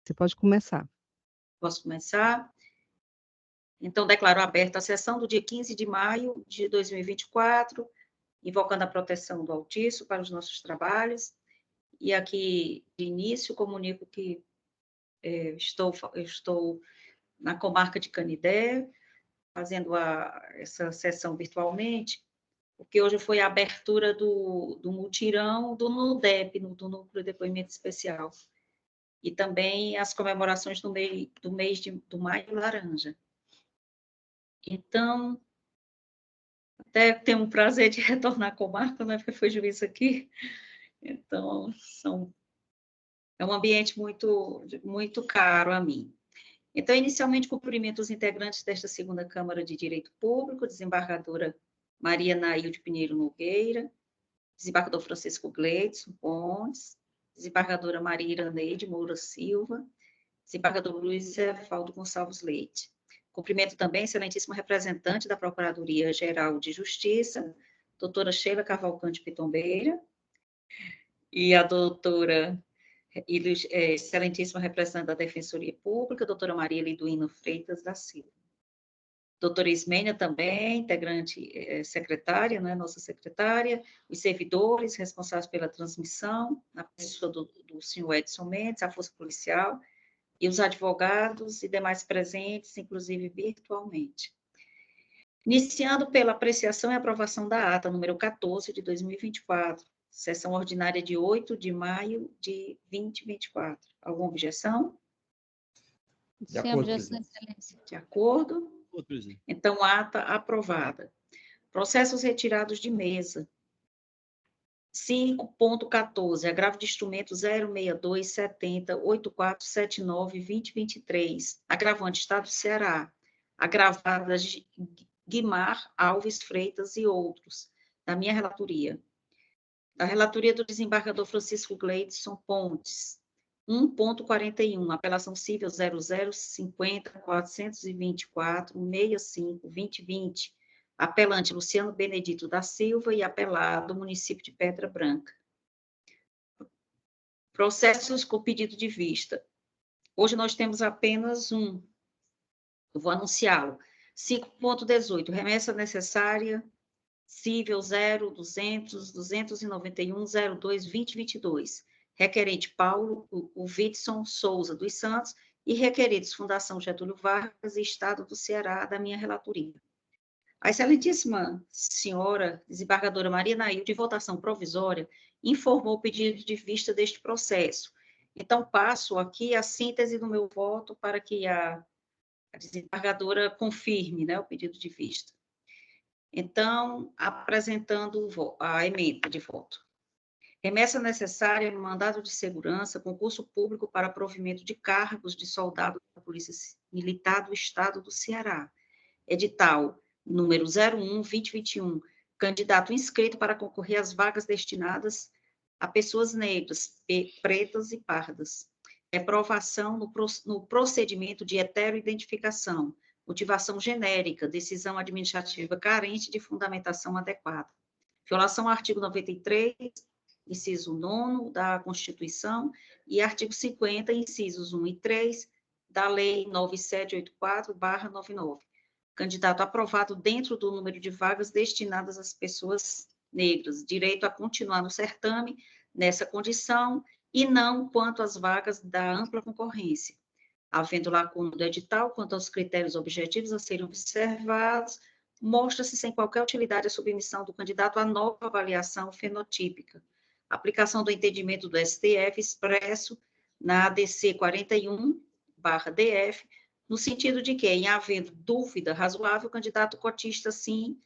Você pode começar. Posso começar? Então, declaro aberta a sessão do dia 15 de maio de 2024, invocando a proteção do Altíssimo para os nossos trabalhos. E aqui, de início, comunico que estou na comarca de Canidé, fazendo essa sessão virtualmente, porque hoje foi a abertura do mutirão do NUDEP, do Núcleo de Depoimento Especial, e também as comemorações do mês do Maio Laranja. Então, até tenho o prazer de retornar à comarca, né, porque foi juiz aqui. Então, é um ambiente muito, muito caro a mim. Então, inicialmente, cumprimento os integrantes desta segunda Câmara de Direito Público, desembargadora Maria Nailde Pinheiro Nogueira, desembargador Francisco Gleidson Pontes, desembargadora Maria Iraneide Moura Silva, desembargador Luiz Evaldo Gonçalves Leite. Cumprimento também a excelentíssima representante da Procuradoria-Geral de Justiça, doutora Sheila Cavalcante Pitombeira, e a doutora, excelentíssima representante da Defensoria Pública, doutora Maria Liduíno Freitas da Silva. Doutora Ismênia também, integrante, secretária, né, nossa secretária, os servidores responsáveis pela transmissão, na pessoa do senhor Edson Mendes, a Força Policial, e os advogados e demais presentes, inclusive virtualmente. Iniciando pela apreciação e aprovação da ata número 14 de 2024, sessão ordinária de 8 de maio de 2024. Alguma objeção? Sem objeção, excelência. De acordo? Então, ata aprovada. Processos retirados de mesa. 5.14, agravo de instrumento 0627084792023, agravante Estado do Ceará, agravadas Guimar Alves Freitas e outros, da minha relatoria. Da relatoria do desembargador Francisco Gleidson Pontes, 1.41, apelação civil 0050.424.65.2020, apelante Luciano Benedito da Silva e apelado município de Pedra Branca. Processos com pedido de vista. Hoje nós temos apenas um. Eu vou anunciá-lo. 5.18, remessa necessária, cível 0200-291-02-2022. Requerente Paulo, o Whitson Souza dos Santos, e requeridos Fundação Getúlio Vargas e Estado do Ceará, da minha relatoria. A excelentíssima senhora desembargadora Maria Nailde, de votação provisória, informou o pedido de vista deste processo. Então, passo aqui a síntese do meu voto para que a desembargadora confirme, né, o pedido de vista. Então, apresentando a emenda de voto. Remessa necessária no mandado de segurança, concurso público para provimento de cargos de soldado da Polícia Militar do Estado do Ceará. Edital número 01-2021, candidato inscrito para concorrer às vagas destinadas a pessoas negras, pretas e pardas. Reprovação no procedimento de heteroidentificação, motivação genérica, decisão administrativa carente de fundamentação adequada. Violação ao artigo 93, inciso 9 da Constituição, e artigo 50, incisos 1 e 3, da Lei 9784/99. Candidato aprovado dentro do número de vagas destinadas às pessoas negras, direito a continuar no certame nessa condição e não quanto às vagas da ampla concorrência. Havendo lacuna do edital quanto aos critérios objetivos a serem observados, mostra-se sem qualquer utilidade a submissão do candidato à nova avaliação fenotípica. Aplicação do entendimento do STF expresso na ADC 41/DF, no sentido de que, em havendo dúvida razoável, o candidato cotista, assim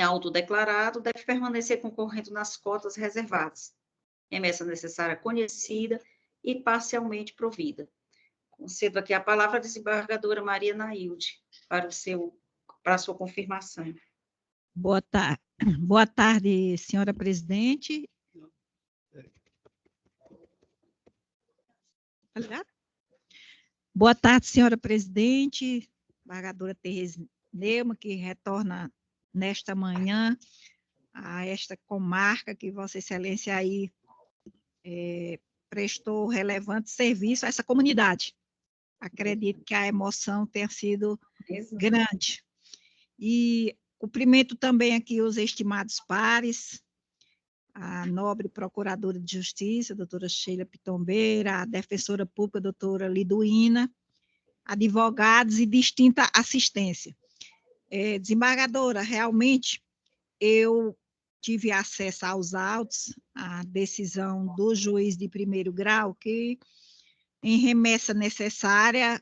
autodeclarado, deve permanecer concorrendo nas cotas reservadas. Remessa necessária conhecida e parcialmente provida. Concedo aqui a palavra à desembargadora Maria Nailde para a sua confirmação. Boa tarde, senhora presidente. Tá ligado? Boa tarde, senhora presidente, desembargadora Tereza Neuma, que retorna nesta manhã a esta comarca que Vossa Excelência aí prestou relevante serviço a essa comunidade. Acredito que a emoção tenha sido grande. E cumprimento também aqui os estimados pares, a nobre procuradora de justiça, doutora Sheila Pitombeira, a defensora pública, doutora Liduína, advogados e distinta assistência. Desembargadora, realmente, eu tive acesso aos autos, à decisão do juiz de primeiro grau, que, em remessa necessária,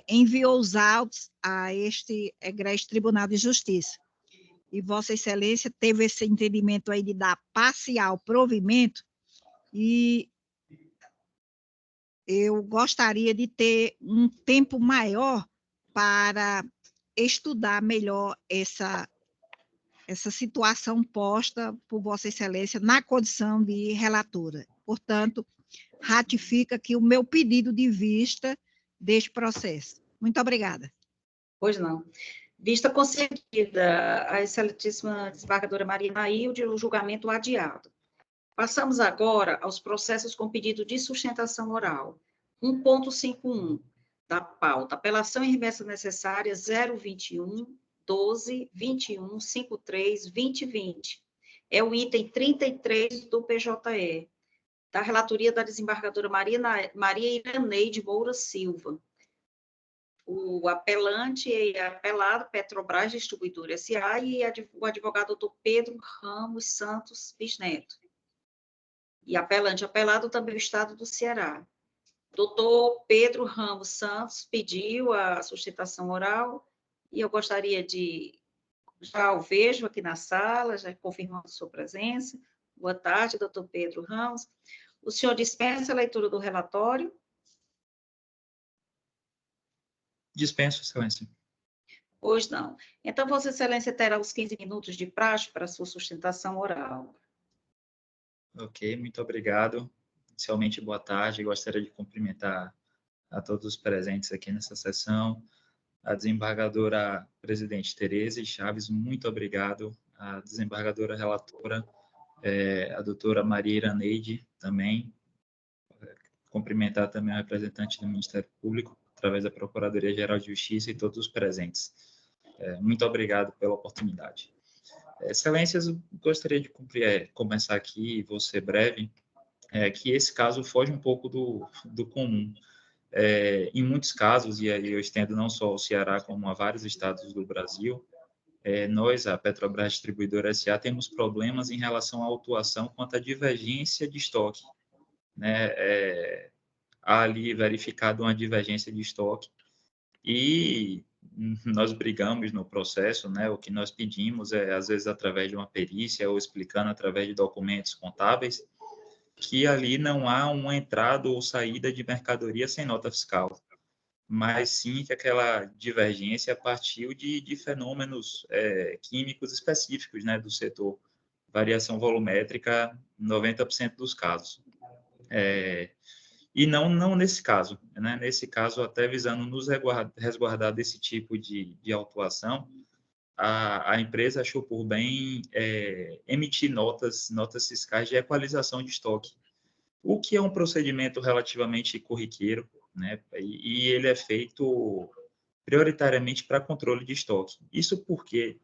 enviou os autos a este egrégio Tribunal de Justiça. E Vossa Excelência teve esse entendimento aí de dar parcial provimento, e eu gostaria de ter um tempo maior para estudar melhor essa situação posta por Vossa Excelência na condição de relatora. Portanto, ratifica aqui o meu pedido de vista deste processo. Muito obrigada. Pois não. Vista concedida a excelentíssima desembargadora Maria Nailde, o julgamento adiado. Passamos agora aos processos com pedido de sustentação oral. 1.51 da pauta. Apelação em remessa necessária 021 12 21 53 2020. É o item 33 do PJE, da relatoria da desembargadora Maria Iraneide Moura Silva. O apelante e apelado, Petrobras Distribuidora S.A. e o advogado doutor Pedro Ramos Santos Bisneto. E apelado também o Estado do Ceará. Doutor Pedro Ramos Santos pediu a sustentação oral e eu gostaria de... Já o vejo aqui na sala, já confirmando sua presença. Boa tarde, doutor Pedro Ramos. O senhor dispensa a leitura do relatório? Dispenso, Excelência. Pois não. Então, Vossa Excelência terá os 15 minutos de praxe para a sua sustentação oral. Ok, muito obrigado. Inicialmente, boa tarde. Gostaria de cumprimentar a todos os presentes aqui nessa sessão. A desembargadora presidente Tereza Chaves, muito obrigado. A desembargadora relatora, a doutora Maria Iraneide, também. Cumprimentar também a representante do Ministério Público, através da Procuradoria-Geral de Justiça e todos os presentes. Muito obrigado pela oportunidade. Excelências, eu gostaria de começar aqui, vou ser breve, que esse caso foge um pouco do comum. Em muitos casos, e aí eu estendo não só ao Ceará, como a vários estados do Brasil, nós, a Petrobras Distribuidora S.A., temos problemas em relação à autuação quanto à divergência de estoque, né? Há ali verificado uma divergência de estoque e nós brigamos no processo, né? O que nós pedimos às vezes, através de uma perícia ou explicando através de documentos contábeis, que ali não há uma entrada ou saída de mercadoria sem nota fiscal, mas sim que aquela divergência partiu de fenômenos químicos específicos, né, do setor. Variação volumétrica, 90% dos casos. E não nesse caso, né? Nesse caso, até visando nos resguardar desse tipo de autuação, a empresa achou por bem emitir notas fiscais de equalização de estoque, o que é um procedimento relativamente corriqueiro, né? E ele é feito prioritariamente para controle de estoque. Isso porque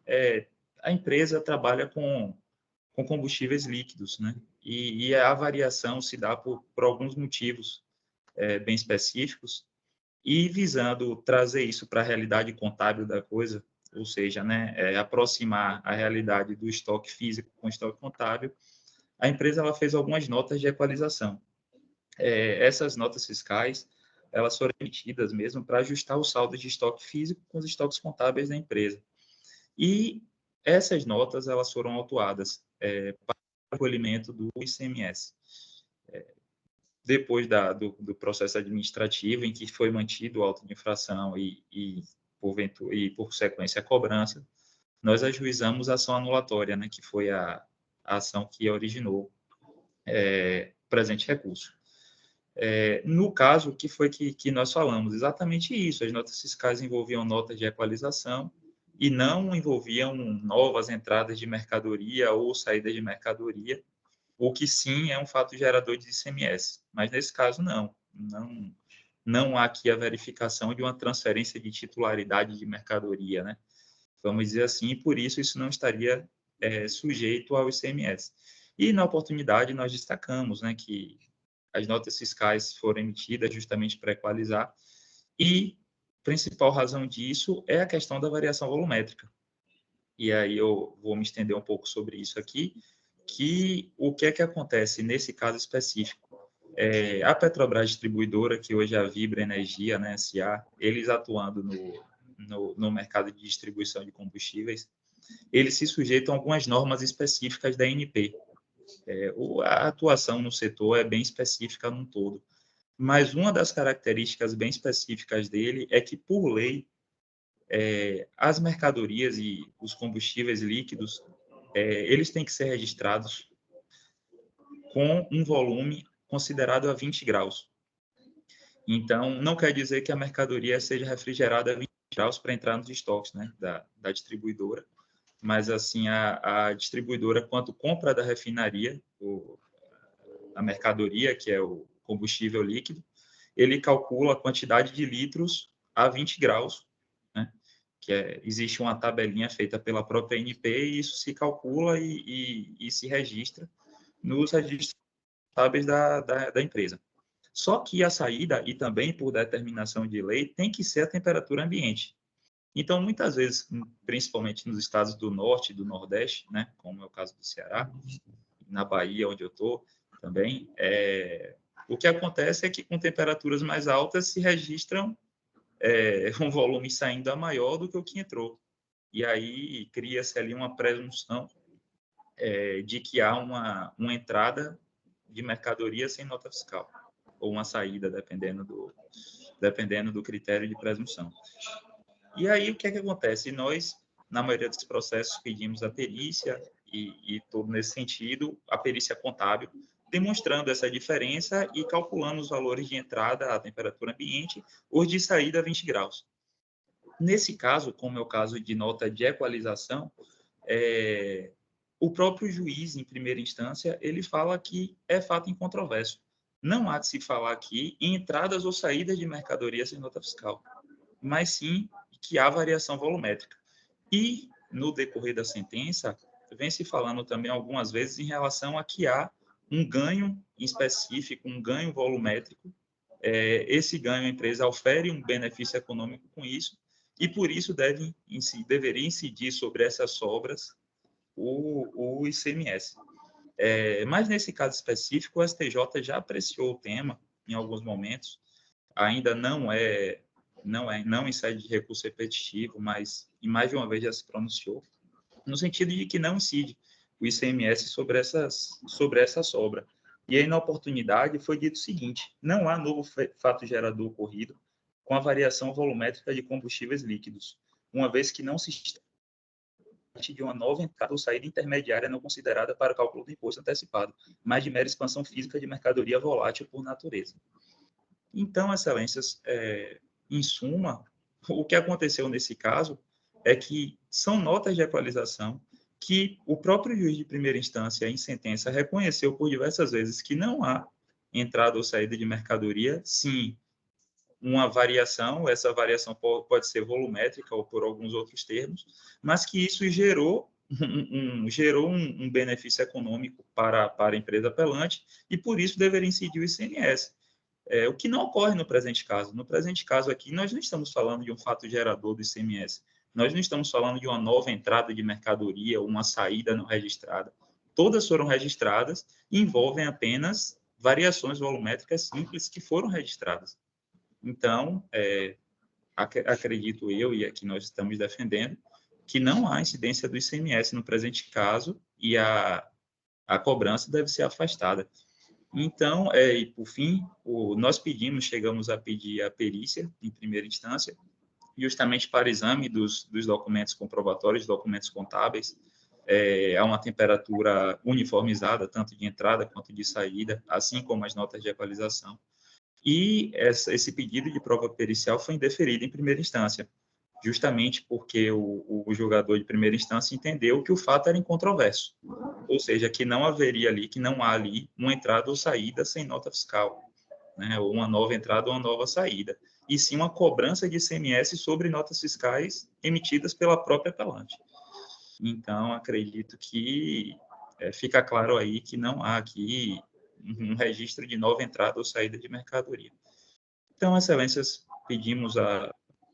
a empresa trabalha com combustíveis líquidos, né? E a variação se dá por alguns motivos bem específicos, e visando trazer isso para a realidade contábil da coisa, ou seja, né, aproximar a realidade do estoque físico com o estoque contábil, a empresa ela fez algumas notas de equalização. Essas notas fiscais, elas foram emitidas mesmo para ajustar o saldo de estoque físico com os estoques contábeis da empresa. E essas notas, elas foram autuadas para o recolhimento do ICMS. Depois do processo administrativo, em que foi mantido o auto de infração e por sequência, a cobrança, nós ajuizamos a ação anulatória, né, que foi a ação que originou o presente recurso. No caso, o que foi que nós falamos? Exatamente isso, as notas fiscais envolviam notas de equalização e não envolviam novas entradas de mercadoria ou saídas de mercadoria, o que sim é um fato gerador de ICMS. Mas nesse caso, não há aqui a verificação de uma transferência de titularidade de mercadoria, né? Vamos dizer assim, e por isso não estaria sujeito ao ICMS. E na oportunidade nós destacamos, né, que as notas fiscais foram emitidas justamente para equalizar, e a principal razão disso é a questão da variação volumétrica. E aí eu vou me estender um pouco sobre isso aqui, que o que é que acontece nesse caso específico? A Petrobras Distribuidora, que hoje é a Vibra Energia, né, SA, eles atuando no mercado de distribuição de combustíveis, eles se sujeitam a algumas normas específicas da ANP. A atuação no setor é bem específica num todo, mas uma das características bem específicas dele é que, por lei, as mercadorias e os combustíveis líquidos, eles têm que ser registrados com um volume considerado a 20 graus. Então, não quer dizer que a mercadoria seja refrigerada a 20 graus para entrar nos estoques, né, da distribuidora, mas assim a distribuidora, quanto compra da refinaria a mercadoria, que é o combustível líquido, ele calcula a quantidade de litros a 20 graus, né? Existe uma tabelinha feita pela própria ANP e isso se calcula e se registra nos registros contábeis da empresa. Só que a saída, e também por determinação de lei, tem que ser a temperatura ambiente. Então, muitas vezes, principalmente nos estados do norte e do nordeste, né, como é o caso do Ceará, na Bahia, onde eu estou também, o que acontece é que com temperaturas mais altas se registram um volume saindo a maior do que o que entrou. E aí cria-se ali uma presunção de que há uma entrada de mercadoria sem nota fiscal, ou uma saída, dependendo do critério de presunção. E aí, o que é que acontece? Nós, na maioria dos processos, pedimos a perícia, e tudo nesse sentido, a perícia contábil, demonstrando essa diferença e calculando os valores de entrada à temperatura ambiente ou de saída a 20 graus. Nesse caso, como é o caso de nota de equalização, o próprio juiz, em primeira instância, ele fala que é fato incontroverso. Não há de se falar aqui em entradas ou saídas de mercadoria sem nota fiscal, mas sim que há variação volumétrica. E, no decorrer da sentença, vem se falando também algumas vezes em relação a que há um ganho específico, um ganho volumétrico. Esse ganho, a empresa ofere um benefício econômico com isso, e por isso deveria incidir sobre essas sobras o ICMS. Mas, nesse caso específico, o STJ já apreciou o tema em alguns momentos, ainda não em sede de recurso repetitivo, mas em mais de uma vez já se pronunciou, no sentido de que não incide o ICMS sobre essa sobra. E aí, na oportunidade, foi dito o seguinte: não há novo fato gerador ocorrido com a variação volumétrica de combustíveis líquidos, uma vez que não se trata de uma nova entrada ou saída intermediária não considerada para o cálculo do imposto antecipado, mas de mera expansão física de mercadoria volátil por natureza. Então, excelências, em suma, o que aconteceu nesse caso é que são notas de equalização que o próprio juiz de primeira instância, em sentença, reconheceu por diversas vezes que não há entrada ou saída de mercadoria, sim, uma variação, essa variação pode ser volumétrica ou por alguns outros termos, mas que isso gerou um benefício econômico para a empresa apelante e, por isso, deveria incidir o ICMS. O que não ocorre no presente caso. No presente caso aqui, nós não estamos falando de um fato gerador do ICMS. Nós não estamos falando de uma nova entrada de mercadoria ou uma saída não registrada. Todas foram registradas e envolvem apenas variações volumétricas simples que foram registradas. Então, acredito eu, e aqui nós estamos defendendo, que não há incidência do ICMS no presente caso e a cobrança deve ser afastada. Então, e por fim, nós chegamos a pedir a perícia, em primeira instância, justamente para exame dos documentos comprobatórios, documentos contábeis, a uma temperatura uniformizada, tanto de entrada quanto de saída, assim como as notas de equalização. E esse pedido de prova pericial foi indeferido em primeira instância, justamente porque o julgador de primeira instância entendeu que o fato era incontroverso, ou seja, que não haveria ali, que não há ali uma entrada ou saída sem nota fiscal, né, ou uma nova entrada ou uma nova saída, e sim uma cobrança de ICMS sobre notas fiscais emitidas pela própria apelante. Então, acredito que fica claro aí que não há aqui um registro de nova entrada ou saída de mercadoria. Então, excelências, pedimos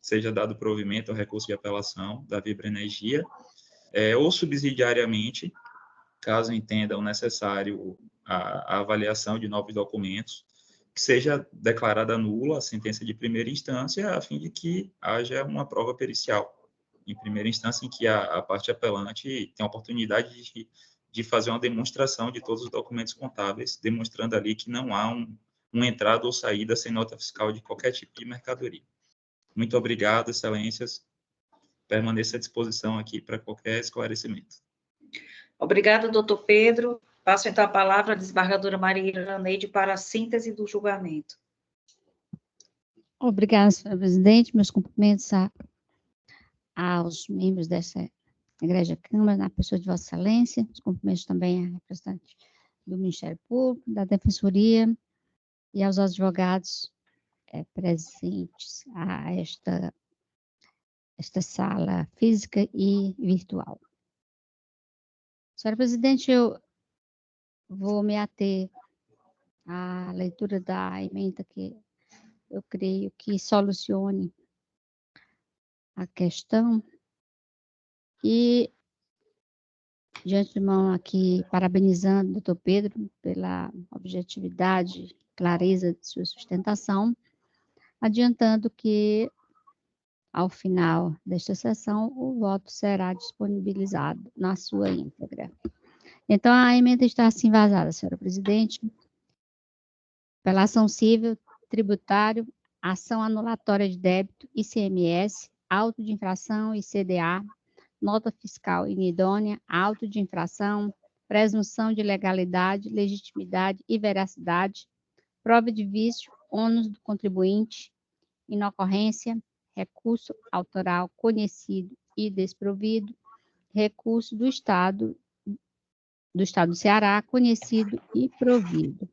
seja dado provimento ao recurso de apelação da Vibra Energia, ou subsidiariamente, caso entendam necessário a avaliação de novos documentos, que seja declarada nula a sentença de primeira instância, a fim de que haja uma prova pericial, em primeira instância, em que a parte apelante tem a oportunidade de fazer uma demonstração de todos os documentos contábeis, demonstrando ali que não há uma entrada ou saída sem nota fiscal de qualquer tipo de mercadoria. Muito obrigado, excelências. Permaneço à disposição aqui para qualquer esclarecimento. Obrigada, doutor Pedro. Passo então a palavra à desembargadora Maria Iraneide para a síntese do julgamento. Obrigada, senhora presidente. Meus cumprimentos aos membros dessa Igreja Câmara, na pessoa de Vossa Excelência. Os cumprimentos também à representante do Ministério Público, da Defensoria e aos advogados presentes a esta sala física e virtual. Senhora presidente, eu vou me ater à leitura da emenda que eu creio que solucione a questão e, de antemão aqui, parabenizando o doutor Pedro pela objetividade e clareza de sua sustentação, adiantando que, ao final desta sessão, o voto será disponibilizado na sua íntegra. Então, a emenda está assim vazada, senhora presidente. Apelação civil, tributário, ação anulatória de débito, ICMS, auto de infração, ICDA, nota fiscal inidônea, auto de infração, presunção de legalidade, legitimidade e veracidade, prova de vício, ônus do contribuinte, inocorrência, recurso autoral conhecido e desprovido, recurso do Estado do Ceará conhecido e provido.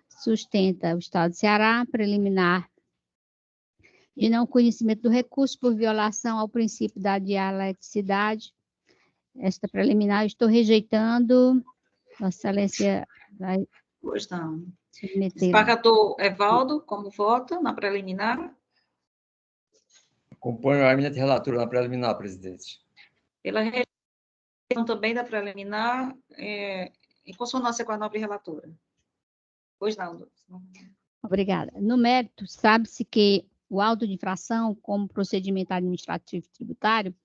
Sustenta o Estado do Ceará, preliminar de não conhecimento do recurso por violação ao princípio da dialeticidade. Esta preliminar estou rejeitando. Vossa Excelência vai Pois não. submeter. Desembargador Evaldo, como vota na preliminar? Acompanho a emenda de relatora na preliminar, presidente. Pela rejeição também da preliminar, em consonância com a nobre relatora. Pois não, doutor. Obrigada. No mérito, sabe-se que o auto de infração, como procedimento administrativo e tributário,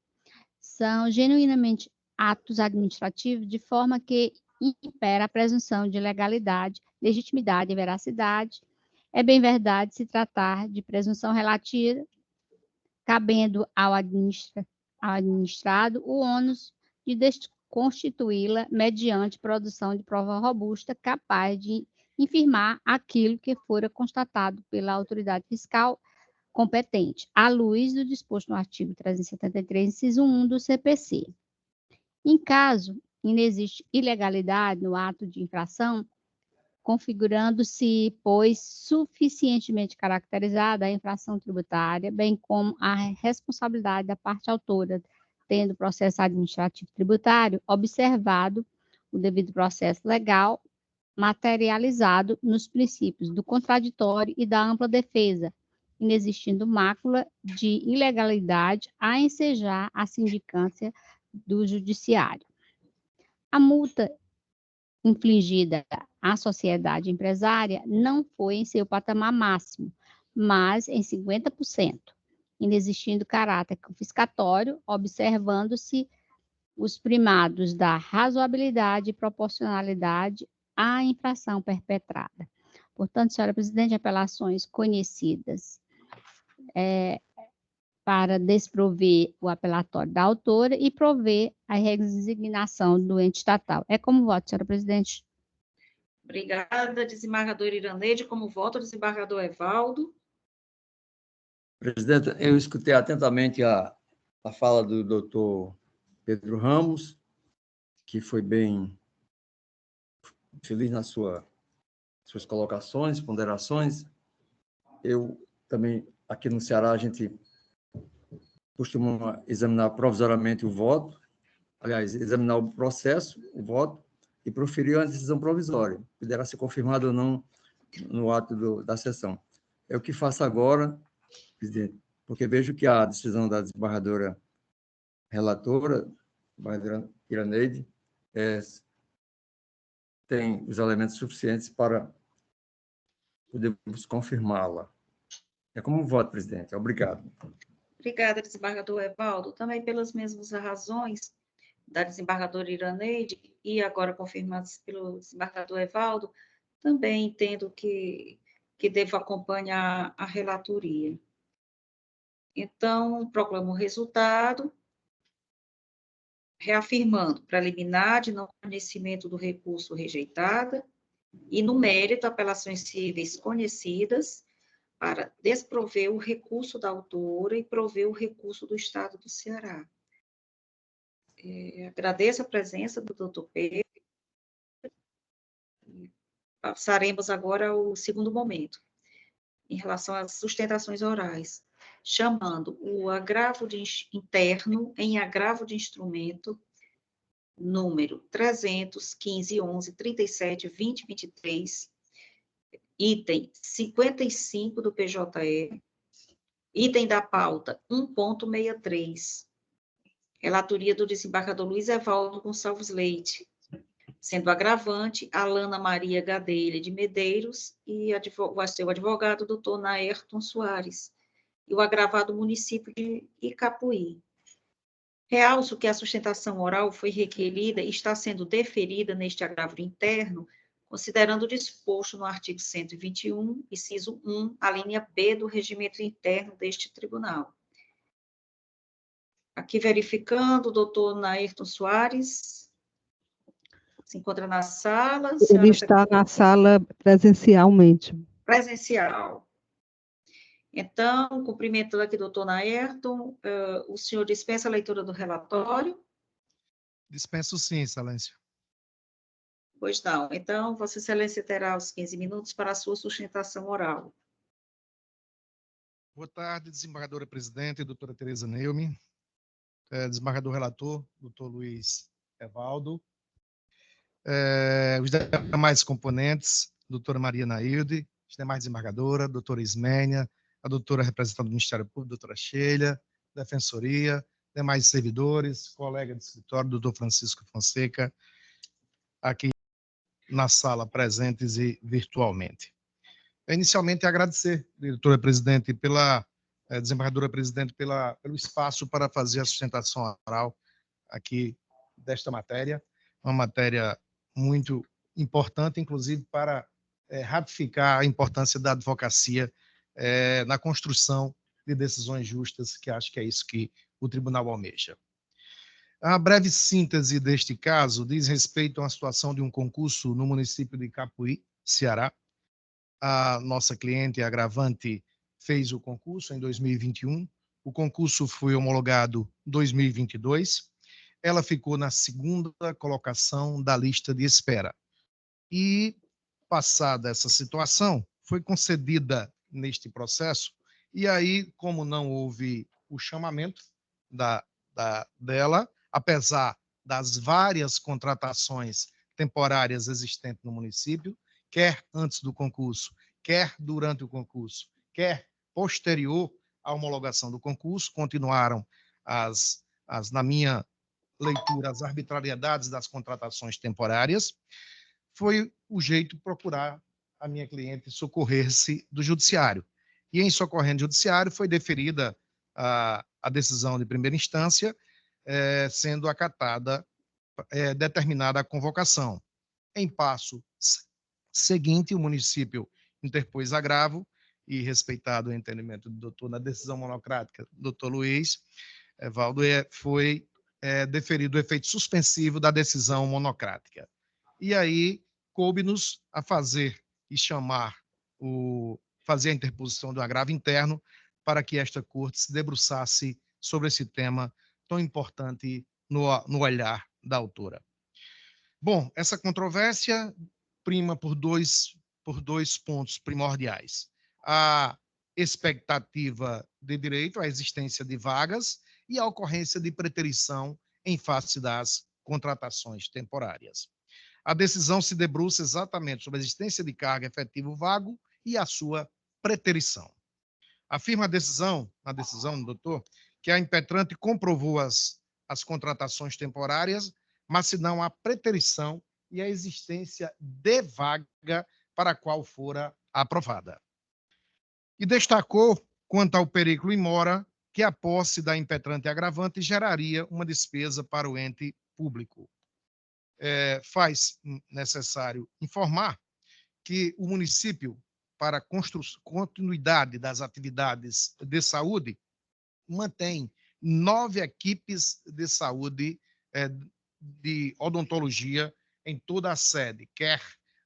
são genuinamente atos administrativos de forma que impera a presunção de legalidade, legitimidade e veracidade. É bem verdade se tratar de presunção relativa, cabendo ao administrado o ônus de desconstituí-la mediante produção de prova robusta capaz de infirmar aquilo que fora constatado pela autoridade fiscal competente, à luz do disposto no artigo 373, inciso 1 do CPC. Em caso inexiste ilegalidade no ato de infração, configurando-se, pois, suficientemente caracterizada a infração tributária, bem como a responsabilidade da parte autora, tendo o processo administrativo tributário observado o devido processo legal, materializado nos princípios do contraditório e da ampla defesa, inexistindo mácula de ilegalidade a ensejar a sindicância do judiciário. A multa infligida à sociedade empresária não foi em seu patamar máximo, mas em 50%, inexistindo caráter confiscatório, observando-se os primados da razoabilidade e proporcionalidade à infração perpetrada. Portanto, senhora presidente, apelações conhecidas para desprover o apelatório da autora e prover a resignação do ente estatal. É como voto, senhora presidente. Obrigada, desembargador Iraneide. Como voto, desembargador Evaldo. Presidente, eu escutei atentamente a fala do doutor Pedro Ramos, que foi bem feliz nas suas colocações, ponderações. Eu também, aqui no Ceará, a gente costuma examinar provisoriamente o voto, aliás, examinar o processo, o voto, e proferir uma decisão provisória, poderá ser confirmada ou não no ato da sessão. É o que faço agora, presidente, porque vejo que a decisão da desembargadora relatora, desembargadora Iraneide, tem os elementos suficientes para podermos confirmá-la. É como voto, presidente. Obrigado. Obrigada, desembargador Evaldo. Também pelas mesmas razões da desembargadora Iraneide e agora confirmadas pelo desembargador Evaldo, também entendo que devo acompanhar a relatoria. Então, proclamo o resultado, reafirmando preliminar de não conhecimento do recurso rejeitada e, no mérito, apelações cíveis conhecidas para desprover o recurso da autora e prover o recurso do Estado do Ceará. Agradeço a presença do doutor Pedro. Passaremos agora ao segundo momento, em relação às sustentações orais, chamando o agravo interno em agravo de instrumento número 315.11.37.20.23, item 55 do PJE, item da pauta 1.63, relatoria do desembargador Luiz Evaldo Gonçalves Leite, sendo agravante Alana Maria Gadelha de Medeiros e o seu advogado, doutor Naerton Soares, e o agravado município de Icapuí. Realço que a sustentação oral foi requerida e está sendo deferida neste agravo interno, considerando o disposto no artigo 121, inciso 1, a linha B do regimento interno deste tribunal. Aqui verificando, o doutor Naerton Soares se encontra na sala. Ele está na sala presencialmente. Presencial. Então, cumprimentando aqui o doutor Naerton, o senhor dispensa a leitura do relatório? Dispenso sim, excelência. Pois não. Então, Vossa Excelência terá os 15 minutos para a sua sustentação oral. Boa tarde, desembargadora presidente, doutora Tereza Neumann, desembargador relator, doutor Luiz Evaldo, os demais componentes, doutora Maria Nailde, os demais desembargadora, doutora Ismênia, a doutora representante do Ministério Público, doutora Sheila, Defensoria, demais servidores, colega de escritório, doutor Francisco Fonseca, aqui na sala presentes e virtualmente. Inicialmente, agradecer, diretora-presidente, desembargadora-presidente, pelo espaço para fazer a sustentação oral aqui desta matéria, uma matéria muito importante, inclusive para ratificar a importância da advocacia na construção de decisões justas, que acho que é isso que o tribunal almeja. A breve síntese deste caso diz respeito a uma situação de um concurso no município de Icapuí, Ceará. A nossa cliente agravante fez o concurso em 2021, o concurso foi homologado em 2022, ela ficou na segunda colocação da lista de espera. E, passada essa situação, foi concedida neste processo, e aí, como não houve o chamamento dela, apesar das várias contratações temporárias existentes no município, quer antes do concurso, quer durante o concurso, quer posterior à homologação do concurso, continuaram na minha leitura, as arbitrariedades das contratações temporárias. Foi o jeito de procurar a minha cliente socorrer-se do judiciário. E em socorrendo do judiciário foi deferida a decisão de primeira instância, sendo acatada, determinada a convocação. Em passo seguinte, o município interpôs agravo e, respeitado o entendimento do doutor na decisão monocrática do doutor Luiz Evaldo, foi deferido o efeito suspensivo da decisão monocrática. E aí, coube-nos a fazer e fazer a interposição do agravo interno para que esta corte se debruçasse sobre esse tema tão importante no olhar da autora. Bom, essa controvérsia prima por dois pontos primordiais. A expectativa de direito à existência de vagas e a ocorrência de preterição em face das contratações temporárias. A decisão se debruça exatamente sobre a existência de cargo efetivo vago e a sua preterição. Afirma na decisão, doutor, que a impetrante comprovou as contratações temporárias, mas se não a preterição e a existência de vaga para a qual fora aprovada. E destacou, quanto ao perículo in mora, que a posse da impetrante agravante geraria uma despesa para o ente público. Faz necessário informar que o município, para continuidade das atividades de saúde, mantém 9 equipes de saúde de odontologia em toda a sede, quer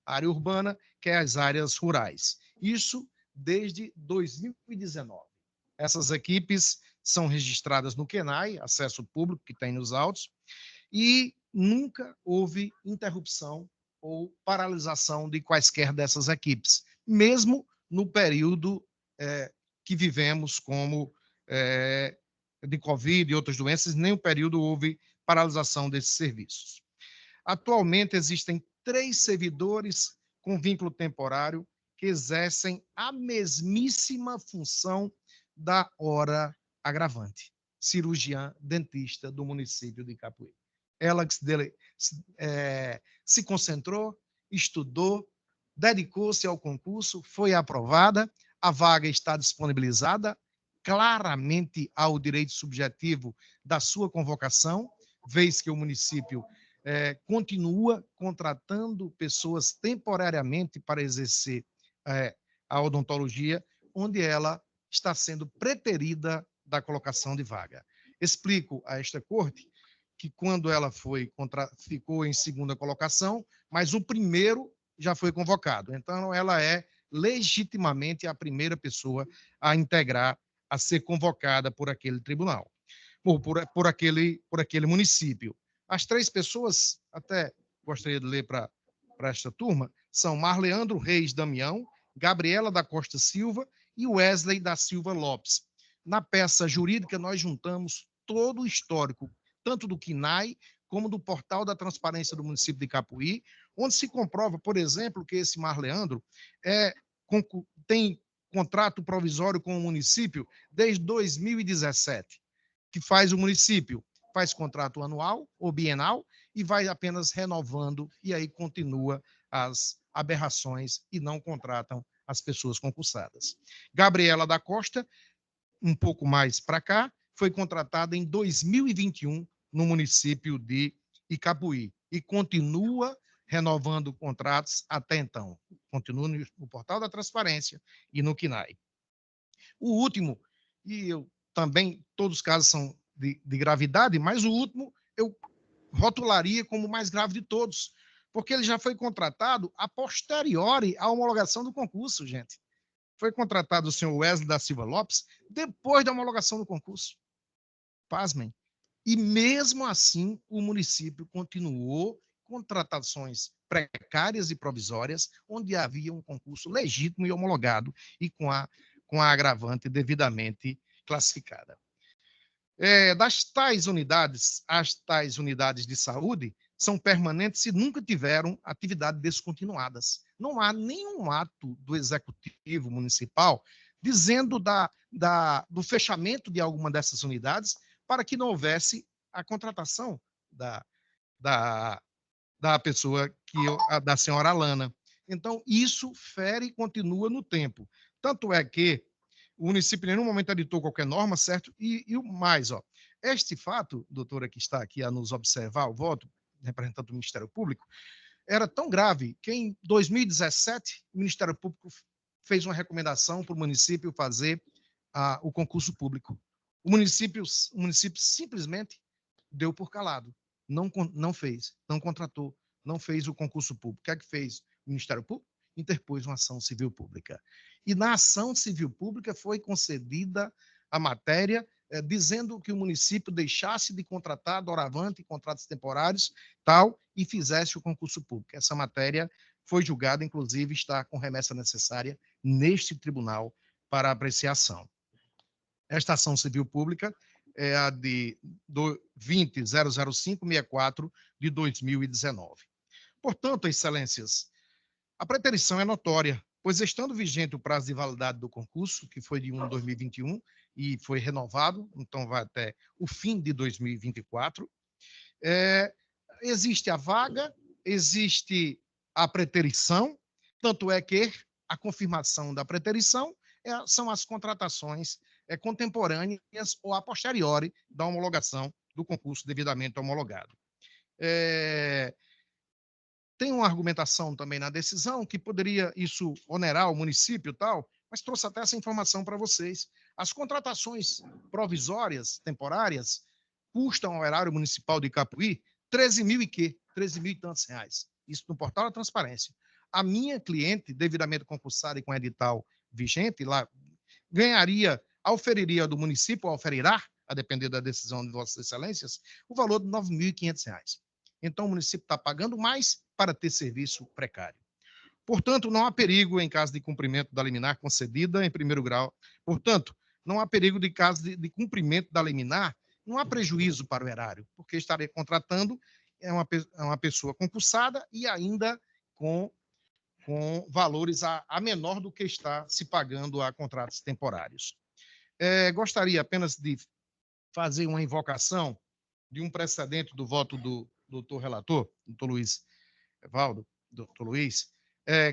a área urbana, quer as áreas rurais. Isso desde 2019. Essas equipes são registradas no QNAI, acesso público que tem nos autos, e nunca houve interrupção ou paralisação de quaisquer dessas equipes, mesmo no período que vivemos como de Covid e outras doenças, nem o período houve paralisação desses serviços. Atualmente existem 3 servidores com vínculo temporário que exercem a mesmíssima função da hora agravante, cirurgiã dentista do município de Capuí. Ela que se concentrou, estudou, dedicou-se ao concurso, foi aprovada, a vaga está disponibilizada, claramente ao direito subjetivo da sua convocação, vez que o município continua contratando pessoas temporariamente para exercer a odontologia, onde ela está sendo preterida da colocação de vaga. Explico a esta corte que quando ela ficou em segunda colocação, mas o primeiro já foi convocado. Então, ela é legitimamente a primeira pessoa a integrar, a ser convocada por aquele tribunal, ou por aquele município. As 3 pessoas, até gostaria de ler para esta turma, são Marleandro Reis Damião, Gabriela da Costa Silva e Wesley da Silva Lopes. Na peça jurídica, nós juntamos todo o histórico, tanto do QNAI como do Portal da Transparência do município de Capuí, onde se comprova, por exemplo, que esse Marleandro tem contrato provisório com o município desde 2017, que o município faz contrato anual ou bienal e vai apenas renovando, e aí continua as aberrações e não contratam as pessoas concursadas. Gabriela da Costa, um pouco mais para cá, foi contratada em 2021 no município de Icapuí e continua renovando contratos até então. Continua no Portal da Transparência e no QNAI. O último, e também todos os casos são de gravidade, mas o último eu rotularia como o mais grave de todos, porque ele já foi contratado a posteriori à homologação do concurso, gente. Foi contratado o senhor Wesley da Silva Lopes depois da homologação do concurso. Pasmem. E mesmo assim, o município continuou contratações precárias e provisórias, onde havia um concurso legítimo e homologado e com a agravante devidamente classificada. Das tais unidades, as tais unidades de saúde são permanentes e nunca tiveram atividades descontinuadas. Não há nenhum ato do executivo municipal dizendo do fechamento de alguma dessas unidades para que não houvesse a contratação da pessoa, da senhora Alana. Então, isso fere e continua no tempo. Tanto é que o município em nenhum momento editou qualquer norma, certo? E o mais, este fato, doutora, que está aqui a nos observar o voto, representante do Ministério Público, era tão grave que em 2017 o Ministério Público fez uma recomendação para o município fazer o concurso público. O município simplesmente deu por calado, não fez, não contratou, não fez o concurso público. O que é que fez o Ministério Público? Interpôs uma ação civil pública. e na ação civil pública foi concedida a matéria dizendo que o município deixasse de contratar doravante contratos temporários, tal, e fizesse o concurso público. Essa matéria foi julgada, inclusive está com remessa necessária neste tribunal para apreciação. Esta ação civil pública é a de 20.00564 de 2019. Portanto, excelências, a preterição é notória, pois estando vigente o prazo de validade do concurso, que foi de 1 de 2021 e foi renovado, então vai até o fim de 2024, existe a vaga, existe a preterição, tanto é que a confirmação da preterição são as contratações contemporâneas ou a posteriori da homologação do concurso devidamente homologado. Tem uma argumentação também na decisão que poderia isso onerar o município e tal, mas trouxe até essa informação para vocês. As contratações provisórias, temporárias, custam ao erário municipal de Capuí 13 mil e tantos reais. Isso no portal da transparência. A minha cliente, devidamente concursada e com edital vigente, lá ganharia, auferiria do município, auferirá, a depender da decisão de Vossas Excelências, o valor de R$ 9.500. Então, o município está pagando mais para ter serviço precário. Portanto, não há perigo em caso de cumprimento da liminar concedida em primeiro grau. Portanto, não há perigo de caso de cumprimento da liminar, não há prejuízo para o erário, porque estarei contratando uma pessoa concursada e ainda com valores a menor do que está se pagando a contratos temporários. Gostaria apenas de fazer uma invocação de um precedente do voto do doutor relator, doutor Luiz Evaldo, doutor Luiz,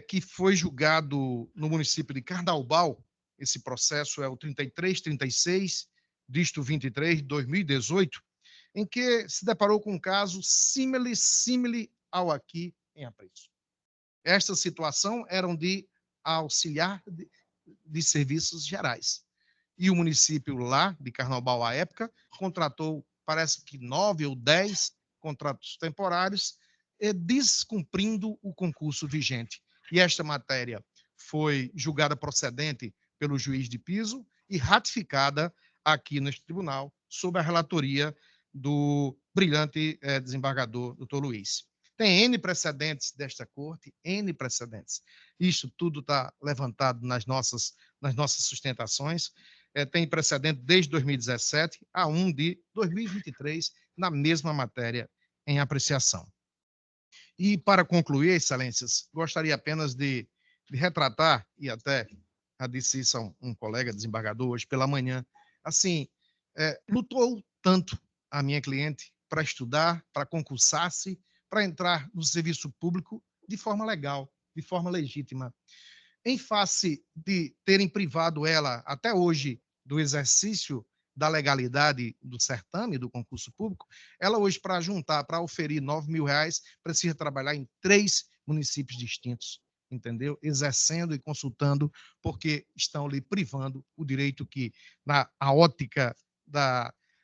que foi julgado no município de Carnaubal. Esse processo é o 3336, disto 23, de 2018, em que se deparou com um caso símile ao aqui em apreço. Esta situação era de auxiliar de serviços gerais. E o município lá, de Carnaubal à época, contratou, parece que 9 ou 10 contratos temporários, descumprindo o concurso vigente. E esta matéria foi julgada procedente pelo juiz de piso e ratificada aqui neste tribunal, sob a relatoria do brilhante desembargador doutor Luiz. Tem N precedentes desta corte, N precedentes. Isso tudo está levantado nas nossas sustentações. Tem precedente desde 2017 a 1 de 2023, na mesma matéria em apreciação. E, para concluir, excelências, gostaria apenas de retratar, e até disse isso a um colega desembargador hoje pela manhã, assim, lutou tanto a minha cliente para estudar, para concursar-se, para entrar no serviço público de forma legal, de forma legítima. Em face de terem privado ela, até hoje, do exercício da legalidade do certame, do concurso público, ela hoje, para juntar, para oferir R$9.000, precisa trabalhar em 3 municípios distintos, entendeu? Exercendo e consultando, porque estão lhe privando o direito que, na ótica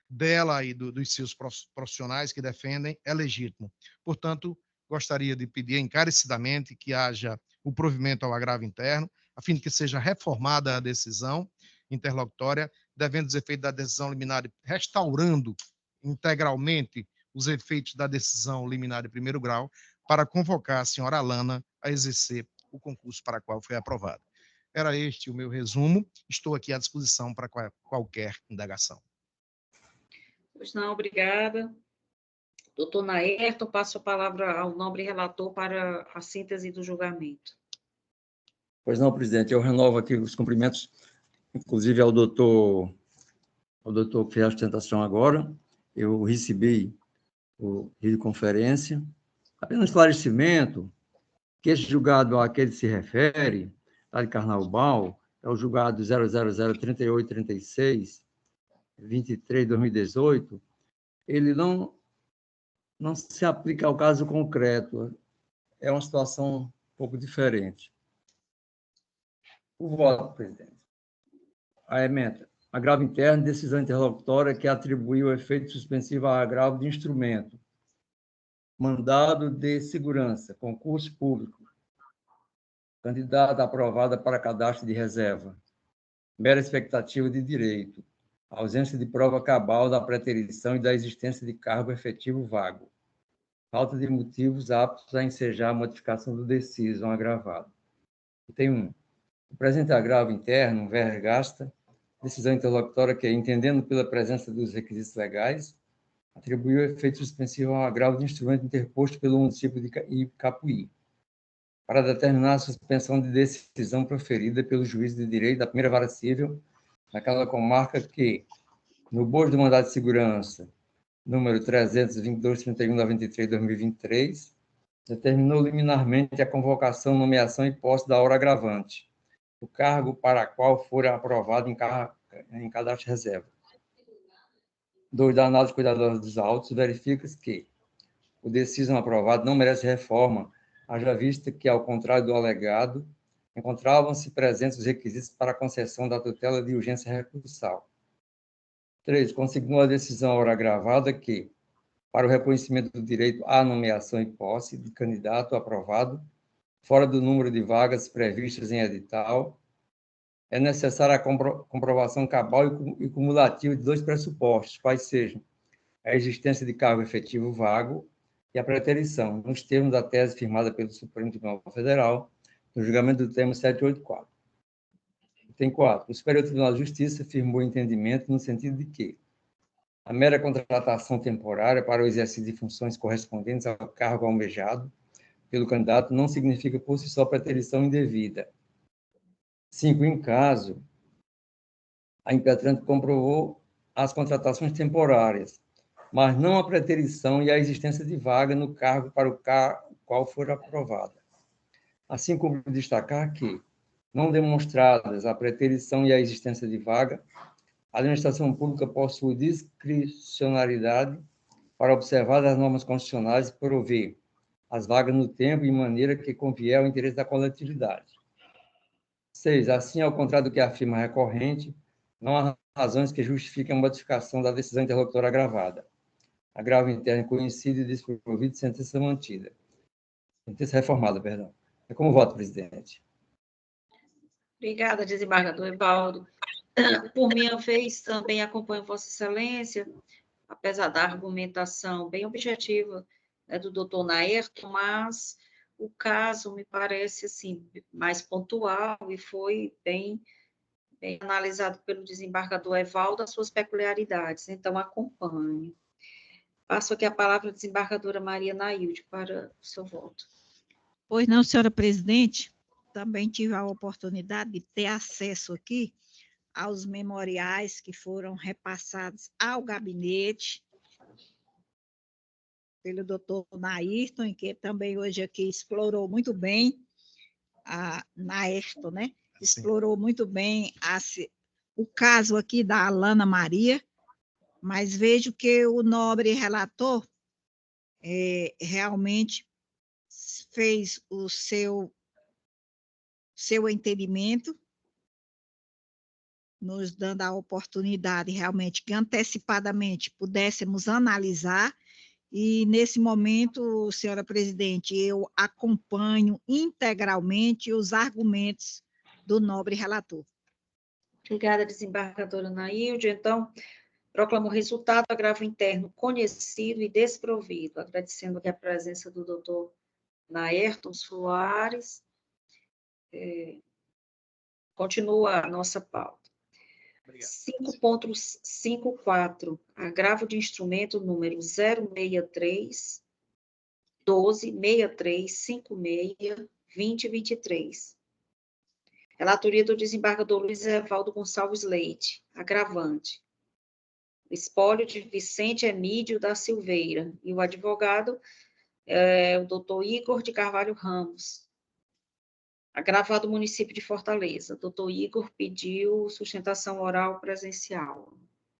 dela e dos seus profissionais que defendem, é legítimo. Portanto, gostaria de pedir encarecidamente que haja o provimento ao agravo interno, a fim de que seja reformada a decisão interlocutória, devendo os efeitos da decisão liminar, restaurando integralmente os efeitos da decisão liminar de primeiro grau, para convocar a senhora Alana a exercer o concurso para o qual foi aprovado. Era este o meu resumo. Estou aqui à disposição para qualquer indagação. Pois não, obrigada. Doutor Naerton, passo a palavra ao nobre relator para a síntese do julgamento. Pois não, presidente, eu renovo aqui os cumprimentos, inclusive ao doutor que fez a sustentação agora. Eu recebi o videoconferência. Apenas um esclarecimento, que esse julgado a que ele se refere, lá de Carnaubal, é o julgado 0003836, 23 de 2018, ele não se aplica ao caso concreto. É uma situação um pouco diferente. O voto, presidente. A emenda. Agravo interno, decisão interlocutória que atribuiu efeito suspensivo ao agravo de instrumento. Mandado de segurança, concurso público. Candidata aprovada para cadastro de reserva. Mera expectativa de direito. Ausência de prova cabal da preterição e da existência de cargo efetivo vago. Falta de motivos aptos a ensejar a modificação do decisão agravado. Item 1. O presente agravo interno, vergasta, decisão interlocutória que, entendendo pela presença dos requisitos legais, atribuiu efeito suspensivo ao agravo de instrumento interposto pelo município de Icapuí, para determinar a suspensão de decisão proferida pelo juiz de direito da primeira vara civil naquela comarca que, no bojo do mandado de segurança, número 322-31-93-2023, determinou liminarmente a convocação, nomeação e posse da hora agravante, o cargo para a qual for aprovado em cadastro de reserva. 2. Da análise cuidadosa dos autos, verifica-se que o decisão aprovado não merece reforma, haja vista que, ao contrário do alegado, encontravam-se presentes os requisitos para a concessão da tutela de urgência recursal. 3. Consignou a decisão à hora agravada que, para o reconhecimento do direito à nomeação e posse de candidato aprovado, fora do número de vagas previstas em edital, é necessária a comprovação cabal e cumulativa de 2 pressupostos, quais sejam a existência de cargo efetivo vago e a preterição, nos termos da tese firmada pelo Supremo Tribunal Federal, no julgamento do termo 784. Item 4. O Superior Tribunal de Justiça firmou o entendimento no sentido de que a mera contratação temporária para o exercício de funções correspondentes ao cargo almejado pelo candidato não significa por si só preterição indevida. 5. Em caso, a impetrante comprovou as contratações temporárias, mas não a preterição e a existência de vaga no cargo para o qual for aprovada. Assim como destacar que, não demonstradas a preterição e a existência de vaga, a administração pública possui discricionariedade para observar as normas constitucionais e prover as vagas no tempo e maneira que convier ao interesse da coletividade. 6. Assim, ao contrário do que afirma a recorrente, não há razões que justifiquem a modificação da decisão interlocutora agravada. Agravo interno conhecido e desprovido de sentença mantida. Sentença reformada, perdão. É como voto, presidente. Obrigada, desembargador Evaldo. Por minha vez, também acompanho Vossa Excelência, apesar da argumentação bem objetiva, né, do doutor Naerton, mas o caso me parece assim, mais pontual e foi bem analisado pelo desembargador Evaldo, as suas peculiaridades, então acompanho. Passo aqui a palavra à desembargadora Maria Nailde para o seu voto. Pois não, senhora presidente, também tive a oportunidade de ter acesso aqui aos memoriais que foram repassados ao gabinete pelo doutor Nairton, que também hoje aqui explorou muito bem, Nairton, né? Explorou muito bem o caso aqui da Alana Maria, mas vejo que o nobre relator realmente fez o seu entendimento, nos dando a oportunidade realmente que antecipadamente pudéssemos analisar, e nesse momento, senhora presidente, eu acompanho integralmente os argumentos do nobre relator. Obrigada, desembargadora Nailde. Então, proclamo o resultado do agravo interno conhecido e desprovido, agradecendo aqui a presença do doutor Naerton Soares. Continua a nossa pauta. 5.54, agravo de instrumento número 063 12 63 56 2023. Relatoria do desembargador Luiz Evaldo Gonçalves Leite, agravante. O espólio de Vicente Emídio da Silveira, e o advogado o doutor Igor de Carvalho Ramos. Agravado município de Fortaleza. Doutor Igor pediu sustentação oral presencial.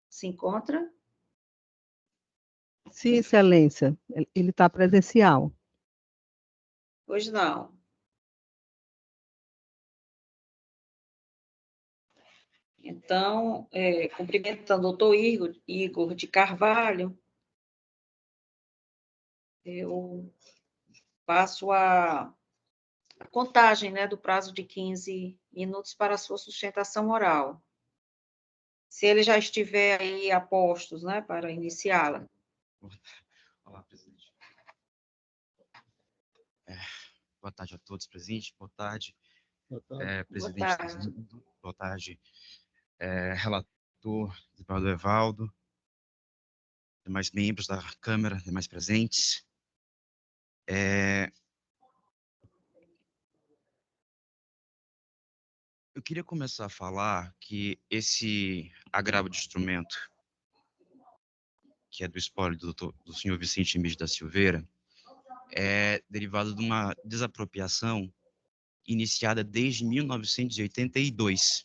Se encontra? Sim, excelência. Ele está presencial. Pois não. Então, cumprimentando o doutor Igor de Carvalho, eu passo a contagem, né, do prazo de 15 minutos para a sua sustentação oral. Se ele já estiver aí a postos, né, para iniciá-la. Olá, presidente. Boa tarde a todos presentes. Boa tarde, presidente. Boa tarde. Boa tarde, relator, desembargador Evaldo, demais membros da Câmara, demais presentes. Eu queria começar a falar que esse agravo de instrumento, que é do espólio do senhor Vicente Emílio da Silveira, é derivado de uma desapropriação iniciada desde 1982.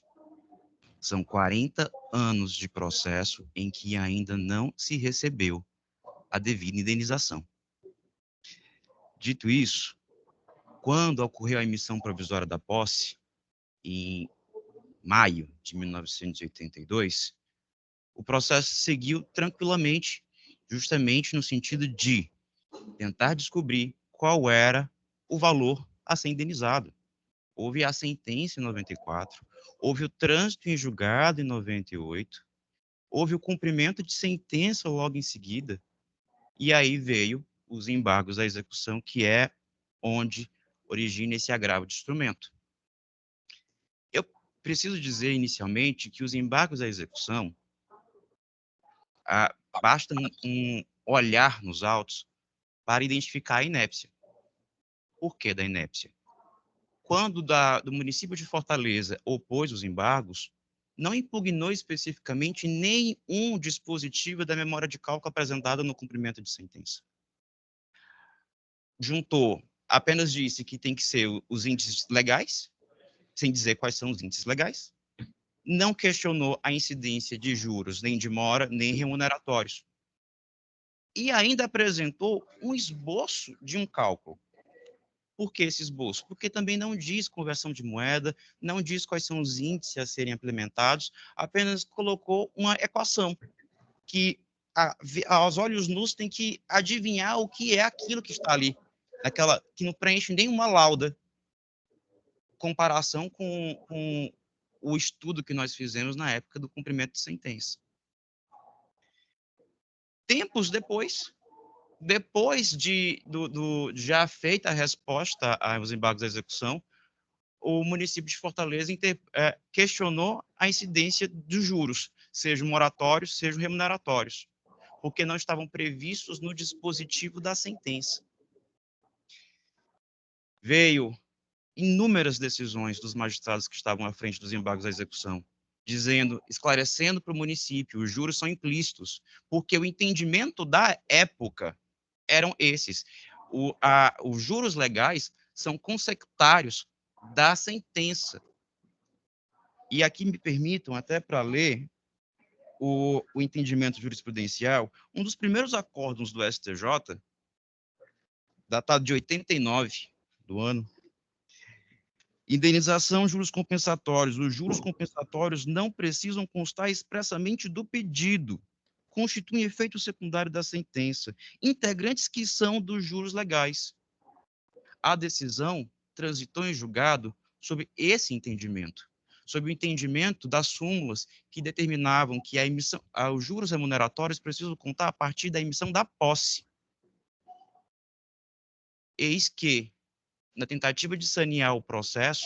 São 40 anos de processo em que ainda não se recebeu a devida indenização. Dito isso, quando ocorreu a emissão provisória da posse, em maio de 1982, o processo seguiu tranquilamente, justamente no sentido de tentar descobrir qual era o valor a ser indenizado. Houve a sentença em 94, houve o trânsito em julgado em 98, houve o cumprimento de sentença logo em seguida, e aí veio os embargos à execução, que é onde origina esse agravo de instrumento. Eu preciso dizer inicialmente que os embargos à execução, basta um olhar nos autos para identificar a inépcia. Por que da inépcia? Quando do município de Fortaleza opôs os embargos, não impugnou especificamente nenhum dispositivo da memória de cálculo apresentada no cumprimento de sentença. Juntou, apenas disse que tem que ser os índices legais, sem dizer quais são os índices legais, não questionou a incidência de juros, nem de mora, nem remuneratórios. E ainda apresentou um esboço de um cálculo. Por que esse esboço? Porque também não diz conversão de moeda, não diz quais são os índices a serem implementados, apenas colocou uma equação que, aos olhos nus, tem que adivinhar o que é aquilo que está ali, que não preenche nenhuma lauda, comparação com o estudo que nós fizemos na época do cumprimento de sentença. Tempos depois de já feita a resposta aos embargos da execução, o município de Fortaleza questionou a incidência dos juros, sejam moratórios, sejam remuneratórios, porque não estavam previstos no dispositivo da sentença. Veio inúmeras decisões dos magistrados que estavam à frente dos embargos à execução, esclarecendo para o município, os juros são implícitos, porque o entendimento da época eram esses. Os juros legais são consecutários da sentença. E aqui me permitam, até para ler o entendimento jurisprudencial, um dos primeiros acórdãos do STJ, datado de 89 do ano, indenização, juros compensatórios. Os juros compensatórios não precisam constar expressamente do pedido, constituem efeito secundário da sentença, integrantes que são dos juros legais. A decisão transitou em julgado sobre esse entendimento, sobre o entendimento das súmulas que determinavam que os juros remuneratórios precisam contar a partir da emissão da posse. Eis que, na tentativa de sanear o processo,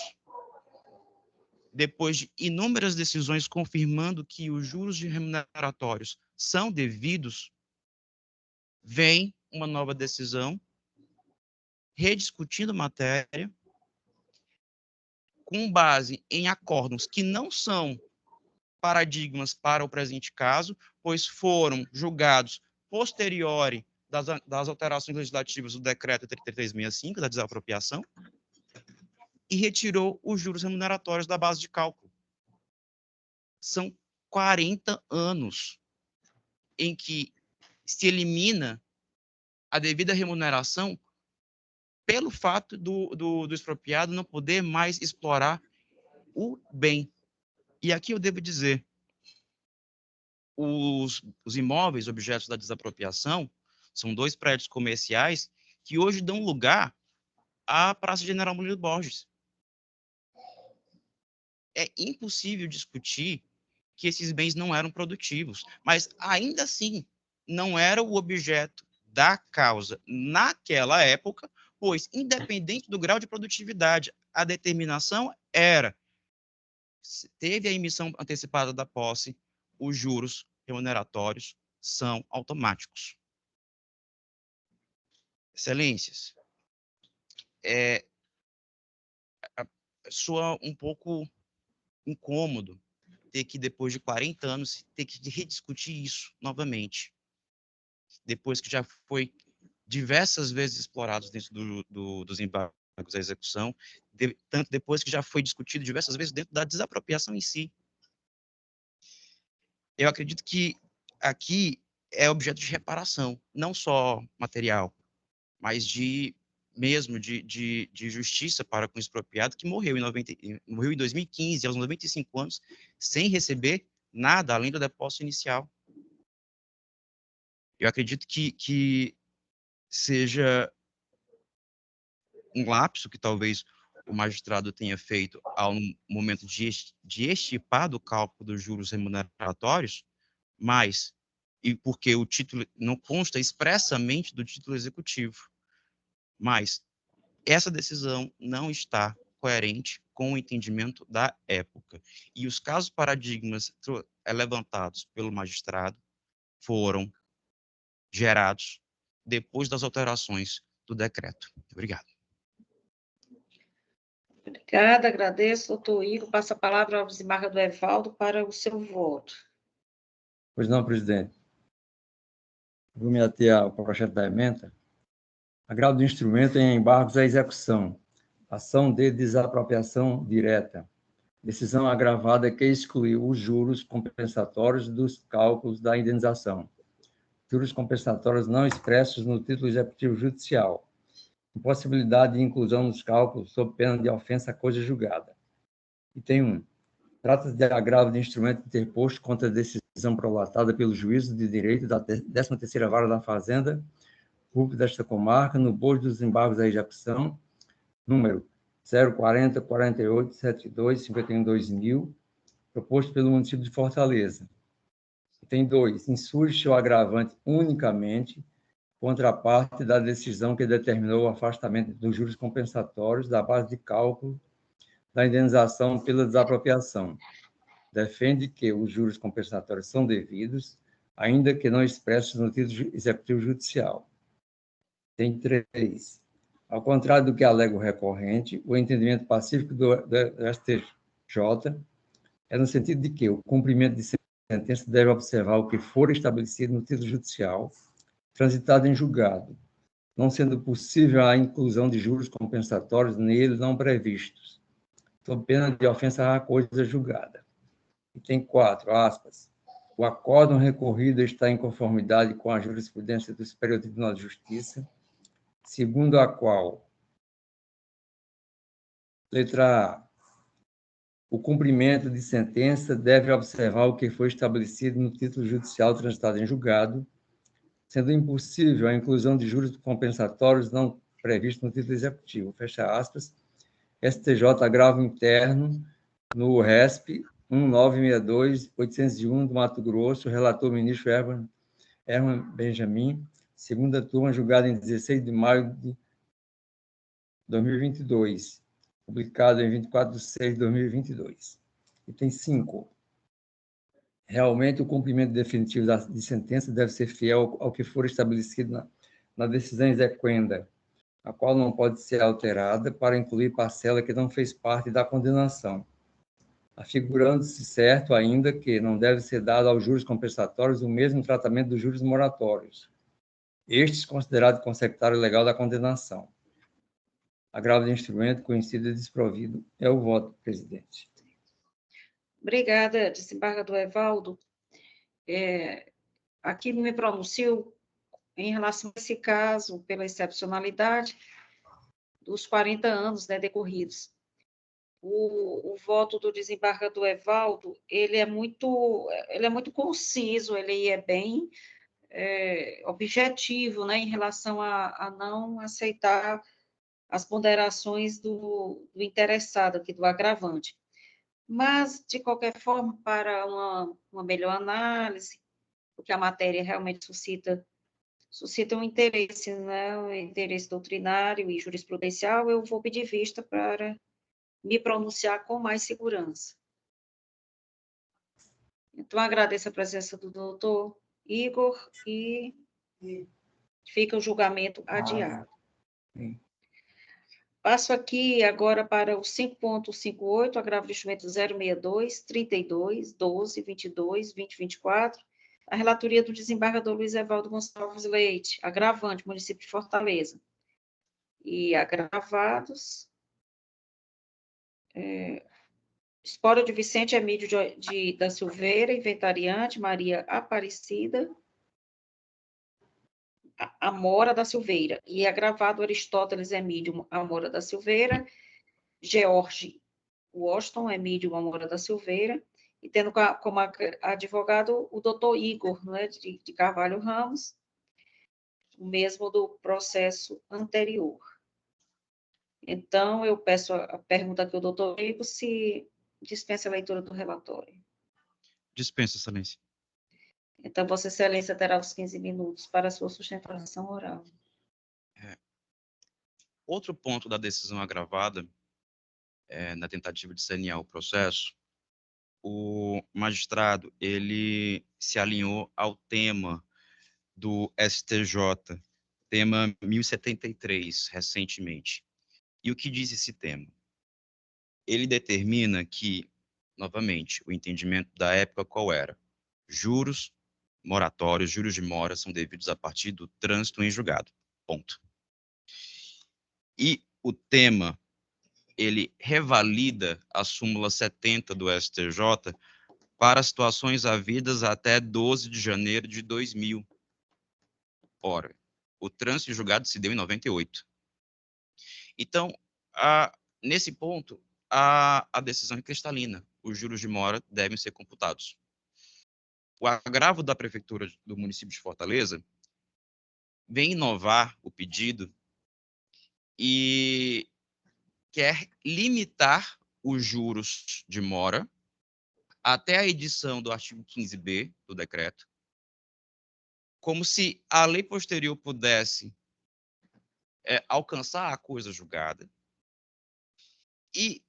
depois de inúmeras decisões confirmando que os juros remuneratórios são devidos, vem uma nova decisão, rediscutindo a matéria, com base em acórdãos que não são paradigmas para o presente caso, pois foram julgados posteriori das alterações legislativas do decreto 3365, da desapropriação, e retirou os juros remuneratórios da base de cálculo. São 40 anos em que se elimina a devida remuneração pelo fato do expropriado não poder mais explorar o bem. E aqui eu devo dizer, os imóveis objetos da desapropriação são 2 prédios comerciais que hoje dão lugar à Praça General Murilo Borges. É impossível discutir que esses bens não eram produtivos, mas ainda assim não era o objeto da causa naquela época, pois, independente do grau de produtividade, a determinação era: teve a emissão antecipada da posse, os juros remuneratórios são automáticos. Excelências, soa um pouco incômodo ter que, depois de 40 anos, ter que rediscutir isso novamente, depois que já foi diversas vezes explorado dentro dos embargos à execução, tanto depois que já foi discutido diversas vezes dentro da desapropriação em si. Eu acredito que aqui é objeto de reparação, não só material, mas mesmo de justiça para com o expropriado, que morreu em 2015, aos 95 anos, sem receber nada além do depósito inicial. Eu acredito que seja um lapso que talvez o magistrado tenha feito ao momento de estipar do cálculo dos juros remuneratórios, mas, e porque o título não consta expressamente do título executivo, mas essa decisão não está coerente com o entendimento da época. E os casos paradigmas levantados pelo magistrado foram gerados depois das alterações do decreto. Obrigado. Obrigada, agradeço, doutor Igor. Passa a palavra ao desembargador Evaldo para o seu voto. Pois não, presidente. Vou me ater ao projeto da emenda. Agravo do instrumento em embargos à execução. Ação de desapropriação direta. Decisão agravada que excluiu os juros compensatórios dos cálculos da indenização. Juros compensatórios não expressos no título executivo judicial. Impossibilidade de inclusão nos cálculos sob pena de ofensa à coisa julgada. Item 1. Trata-se de agravo de instrumento interposto contra a decisão prolatada pelo juízo de direito da 13ª Vara da Fazenda Pública desta comarca, no bojo dos embargos à execução, número 040 48 72 51 2000, proposto pelo município de Fortaleza. Item 2. Insurge o agravante unicamente contra a parte da decisão que determinou o afastamento dos juros compensatórios da base de cálculo da indenização pela desapropriação. Defende que os juros compensatórios são devidos, ainda que não expressos no título executivo judicial. Tem 3. Ao contrário do que alega o recorrente, o entendimento pacífico do STJ é no sentido de que o cumprimento de sentença deve observar o que for estabelecido no título judicial, transitado em julgado, não sendo possível a inclusão de juros compensatórios nele não previstos, sob pena de ofensa à coisa julgada. Item 4, aspas. O acórdão recorrido está em conformidade com a jurisprudência do Superior Tribunal de Justiça, segundo a qual, letra A, o cumprimento de sentença deve observar o que foi estabelecido no título judicial transitado em julgado, sendo impossível a inclusão de juros compensatórios não previstos no título executivo. Fecha aspas. STJ agravo interno no RESP 1962-801 do Mato Grosso, relator ministro Herman Benjamin, segunda turma, julgada em 16 de maio de 2022, publicado em 24 de 6 de 2022. Item 5. Realmente, o cumprimento definitivo de sentença deve ser fiel ao que for estabelecido na decisão exequenda, a qual não pode ser alterada para incluir parcela que não fez parte da condenação, afigurando-se certo ainda que não deve ser dado aos juros compensatórios o mesmo tratamento dos juros moratórios, estes considerados consecutário legal da condenação. Agravo de instrumento conhecido e desprovido é o voto, presidente. Obrigada, desembargador Evaldo. Aqui me pronuncio em relação a esse caso, pela excepcionalidade dos 40 anos, né, decorridos. O voto do desembargador Evaldo, ele é muito conciso, ele é bem objetivo, né, em relação a não aceitar as ponderações do interessado aqui, do agravante. Mas, de qualquer forma, para uma melhor análise, porque a matéria realmente suscita um interesse, né, um interesse doutrinário e jurisprudencial, eu vou pedir vista para me pronunciar com mais segurança. Então, agradeço a presença do doutor Igor e fica o julgamento adiado. Passo aqui agora para o 5.58, agravo de instrumento 062, 32, 12, 22, 20, 24, a relatoria do desembargador Luiz Evaldo Gonçalves Leite, agravante, município de Fortaleza. E agravados, Espora de Vicente Emílio da Silveira, inventariante, Maria Aparecida, Amora da Silveira, e agravado Aristóteles Emílio Amora da Silveira, George Washington Emílio Amora da Silveira, e tendo como advogado o doutor Igor, né, de Carvalho Ramos, o mesmo do processo anterior. Então, eu peço a pergunta aqui ao doutor Igor se dispensa a leitura do relatório. Dispensa, excelência. Então, Vossa Excelência terá os 15 minutos para a sua sustentação oral. Outro ponto da decisão agravada, na tentativa de sanear o processo, o magistrado ele se alinhou ao tema do STJ, tema 1073, recentemente. E o que diz esse tema? Ele determina que, novamente, o entendimento da época qual era? Juros moratórios, juros de mora são devidos a partir do trânsito em julgado. Ponto. E o tema, ele revalida a súmula 70 do STJ para situações havidas até 12 de janeiro de 2000. Ora, o trânsito em julgado se deu em 98. Então, nesse ponto, a decisão é cristalina. Os juros de mora devem ser computados. O agravo da Prefeitura do município de Fortaleza vem inovar o pedido e quer limitar os juros de mora até a edição do artigo 15b do decreto, como se a lei posterior pudesse alcançar a coisa julgada, e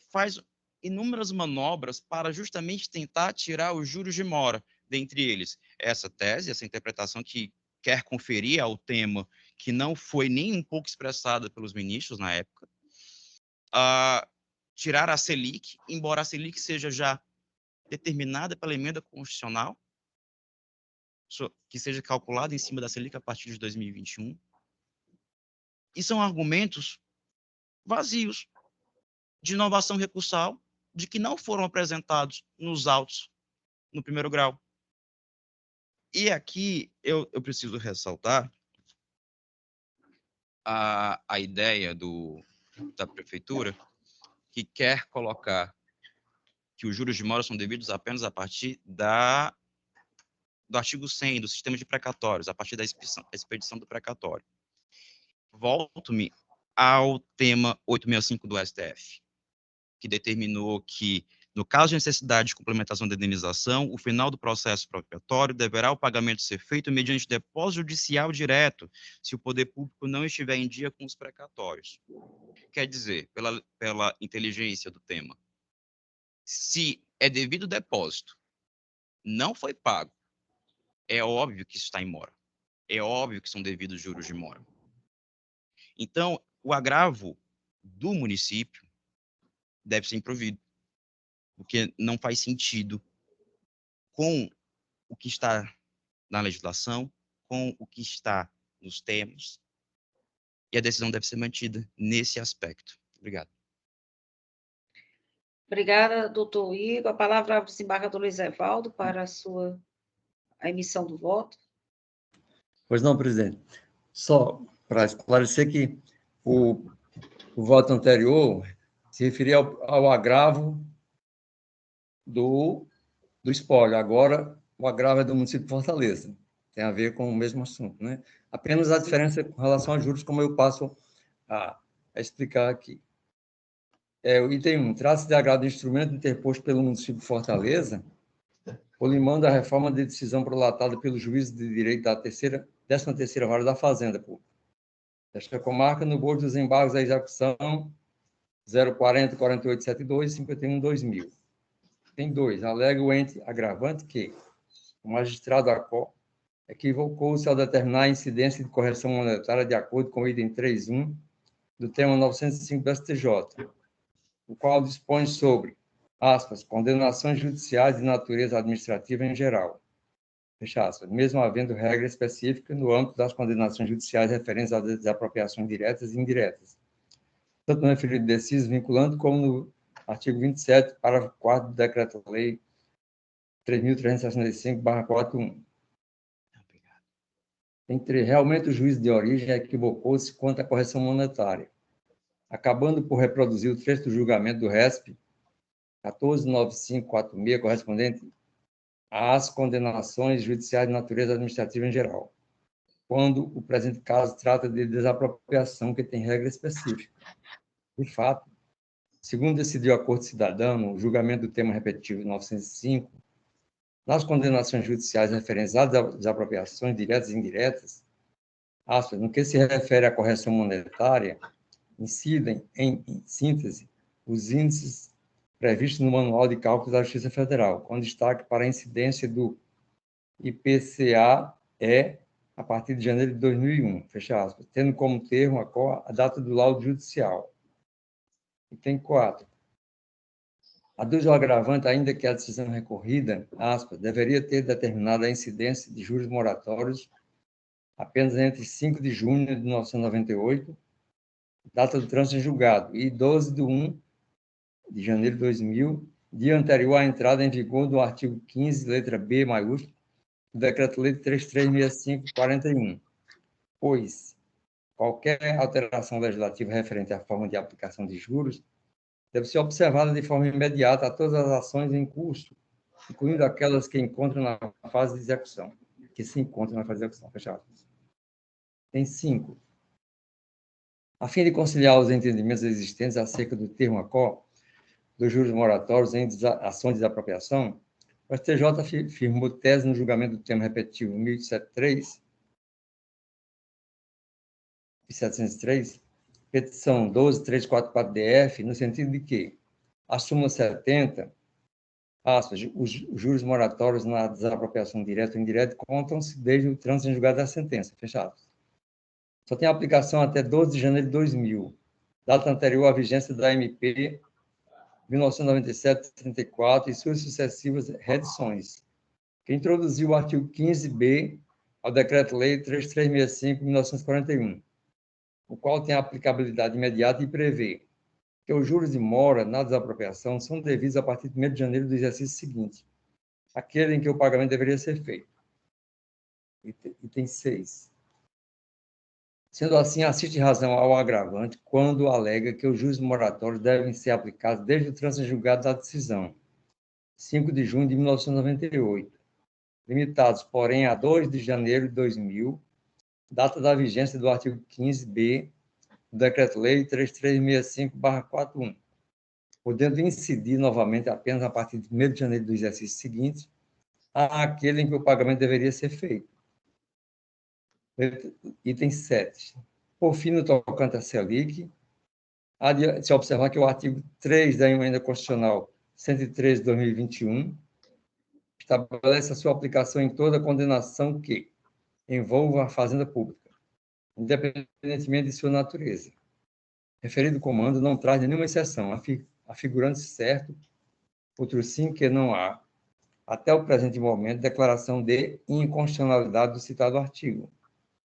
faz inúmeras manobras para justamente tentar tirar os juros de mora, dentre eles essa tese, essa interpretação que quer conferir ao tema que não foi nem um pouco expressada pelos ministros na época, tirar a Selic, embora a Selic seja já determinada pela emenda constitucional, que seja calculada em cima da Selic a partir de 2021. E são argumentos vazios, de inovação recursal, de que não foram apresentados nos autos no primeiro grau. E aqui eu preciso ressaltar a ideia da prefeitura, que quer colocar que os juros de mora são devidos apenas a partir do artigo 100 do sistema de precatórios, a partir da expedição do precatório. Volto-me ao tema 865 do STF, que determinou que, no caso de necessidade de complementação da indenização, o final do processo expropriatório deverá o pagamento ser feito mediante depósito judicial direto, se o poder público não estiver em dia com os precatórios. Quer dizer, pela inteligência do tema, se é devido depósito, não foi pago, é óbvio que isso está em mora. É óbvio que são devidos juros de mora. Então, o agravo do município deve ser improvido, porque não faz sentido com o que está na legislação, com o que está nos termos, e a decisão deve ser mantida nesse aspecto. Obrigado. Obrigada, doutor Igor. A palavra ao desembargador Luiz Evaldo para a emissão do voto. Pois não, presidente. Só para esclarecer que o voto anterior se referia ao agravo do espólio. Agora, o agravo é do município de Fortaleza. Tem a ver com o mesmo assunto, né? Apenas a diferença com relação a juros, como eu passo explicar aqui. O item 1. Trata-se de agrado do instrumento interposto pelo município de Fortaleza, colimando a reforma de decisão prolatada pelo juiz de direito da 13ª Vara da Fazenda Pública. Esta comarca, no bojo dos embargos da execução 040, 4872 e 51/2000. Tem 2. Alega o ente agravante que o magistrado ACO equivocou-se ao determinar a incidência de correção monetária de acordo com o item 3.1 do tema 905 do STJ, o qual dispõe sobre, aspas, condenações judiciais de natureza administrativa em geral, fecha aspas, mesmo havendo regra específica no âmbito das condenações judiciais referentes às desapropriações diretas e indiretas, tanto no referido deciso vinculante como no artigo 27, parágrafo 4 do Decreto-Lei 3.365/41. Realmente o juiz de origem equivocou-se quanto à correção monetária, acabando por reproduzir o trecho do julgamento do RESP 14.9546, correspondente às condenações judiciais de natureza administrativa em geral, quando o presente caso trata de desapropriação que tem regra específica. De fato, segundo decidiu a Corte Cidadã, no julgamento do tema repetitivo 905, nas condenações judiciais referentes às desapropriações diretas e indiretas, aspas, no que se refere à correção monetária, incidem, em síntese, os índices previstos no Manual de Cálculos da Justiça Federal, com destaque para a incidência do IPCA-E a partir de janeiro de 2001, fecha aspas, tendo como termo a data do laudo judicial. Item 4. Aduz o agravante, ainda que a decisão recorrida, aspas, deveria ter determinado a incidência de juros moratórios apenas entre 5 de junho de 1998, data do trânsito em julgado, e 12/1 de janeiro de 2000, dia anterior à entrada em vigor do artigo 15, letra B, maiúsculo, do Decreto-Lei 3365/41, pois qualquer alteração legislativa referente à forma de aplicação de juros deve ser observada de forma imediata a todas as ações em curso, incluindo aquelas que encontram na fase de execução, fechado. Tem 5. A fim de conciliar os entendimentos existentes acerca do termo ACO, dos juros moratórios em ação de desapropriação, o STJ firmou tese no julgamento do termo repetitivo 1073 e 703, petição 12344-DF, no sentido de que a súmula 70, aspas, os juros moratórios na desapropriação direta ou indireta contam-se desde o trânsito em julgado da sentença, fechado. Só tem aplicação até 12 de janeiro de 2000, data anterior à vigência da MP 1997-34 e suas sucessivas reedições, que introduziu o artigo 15b ao Decreto-Lei 3365/1941, o qual tem aplicabilidade imediata e prevê que os juros de mora na desapropriação são devidos a partir de 1º de janeiro do exercício seguinte, aquele em que o pagamento deveria ser feito. Item 6. Sendo assim, assiste razão ao agravante quando alega que os juros moratórios devem ser aplicados desde o trânsito em julgado da decisão, 5 de junho de 1998, limitados, porém, a 2 de janeiro de 2000, data da vigência do artigo 15b do Decreto-Lei 3365/41, podendo incidir novamente apenas a partir de 1º de janeiro do exercício seguinte, àquele em que o pagamento deveria ser feito. Item 7. Por fim, no tocante à Selic, há de se observar que o artigo 3 da Emenda Constitucional 113 de 2021 estabelece a sua aplicação em toda condenação que envolva a fazenda pública, independentemente de sua natureza. Referido comando não traz nenhuma exceção, afigurando-se certo, outro sim que não há, até o presente momento, declaração de inconstitucionalidade do citado artigo,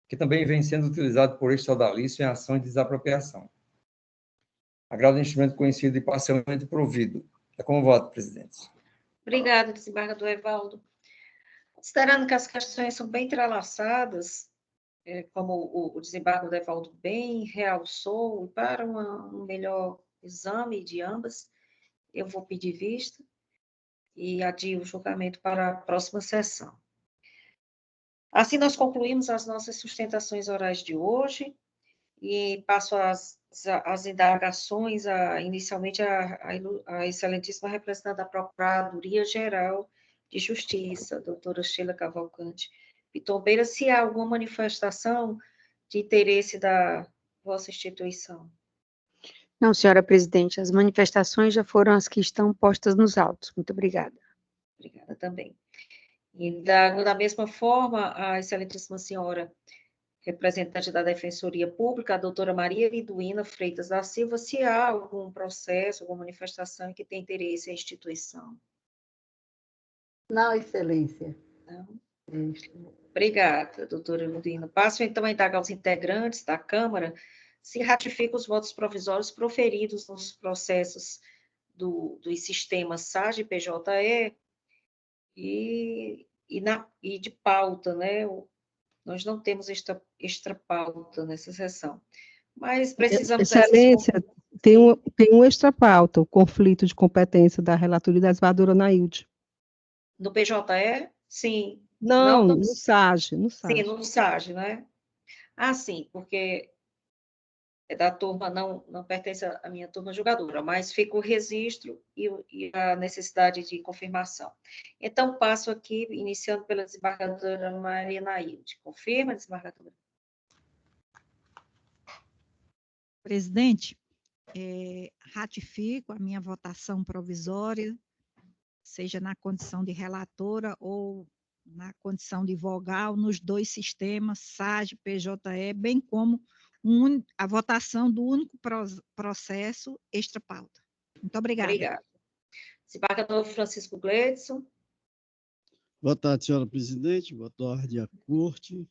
que também vem sendo utilizado por este sodalício em ações de desapropriação. Agravo do instrumento conhecido e parcialmente provido. É como voto, presidente. Obrigada, desembargador Evaldo. Considerando que as questões são bem entrelaçadas, como o desembargador Evaldo bem realçou, para um melhor exame de ambas, eu vou pedir vista e adio o julgamento para a próxima sessão. Assim, nós concluímos as nossas sustentações orais de hoje e passo as indagações, inicialmente, a excelentíssima representante da Procuradoria-Geral de Justiça, doutora Sheila Cavalcante Pitombeira, se há alguma manifestação de interesse da vossa instituição. Não, senhora presidente, as manifestações já foram as que estão postas nos autos. Muito obrigada. Obrigada também. E da mesma forma, a excelentíssima senhora representante da Defensoria Pública, a doutora Maria Liduína Freitas da Silva, se há algum processo, alguma manifestação que tem interesse à instituição. Não, excelência. Não? Obrigada, doutora Liduína. Passo, então, a indagar aos integrantes da Câmara se ratificam os votos provisórios proferidos nos processos dos sistemas SAG e PJE e de pauta, né? Nós não temos extra pauta nessa sessão, mas precisamos... Excelência, tem um extra pauta, o conflito de competência da relatoria da desembargadora Nailde. No PJE? Sim. Não, no SAG. Sim, no SAG, né? Ah, sim, porque é da turma, não pertence à minha turma julgadora, mas fica o registro e a necessidade de confirmação. Então, passo aqui, iniciando pela desembargadora Maria Nailde. Confirma, desembargadora? Presidente, ratifico a minha votação provisória, seja na condição de relatora ou na condição de vogal, nos dois sistemas, SAG, PJE, bem como a votação do único processo extra pauta. Muito obrigada. Obrigada. Desembargador Francisco Gleidson. Boa tarde, senhora presidente. Boa tarde à corte.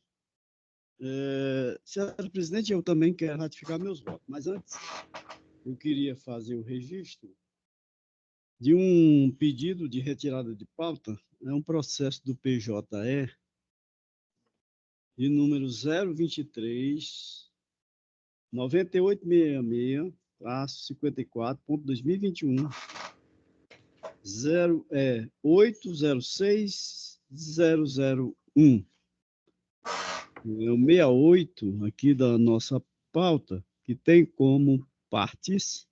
Senhora presidente, eu também quero ratificar meus votos, mas antes eu queria fazer o registro de um pedido de retirada de pauta, é um processo do PJE de número 023 9866-54.2021 806001. É o 68 aqui da nossa pauta, que tem como partes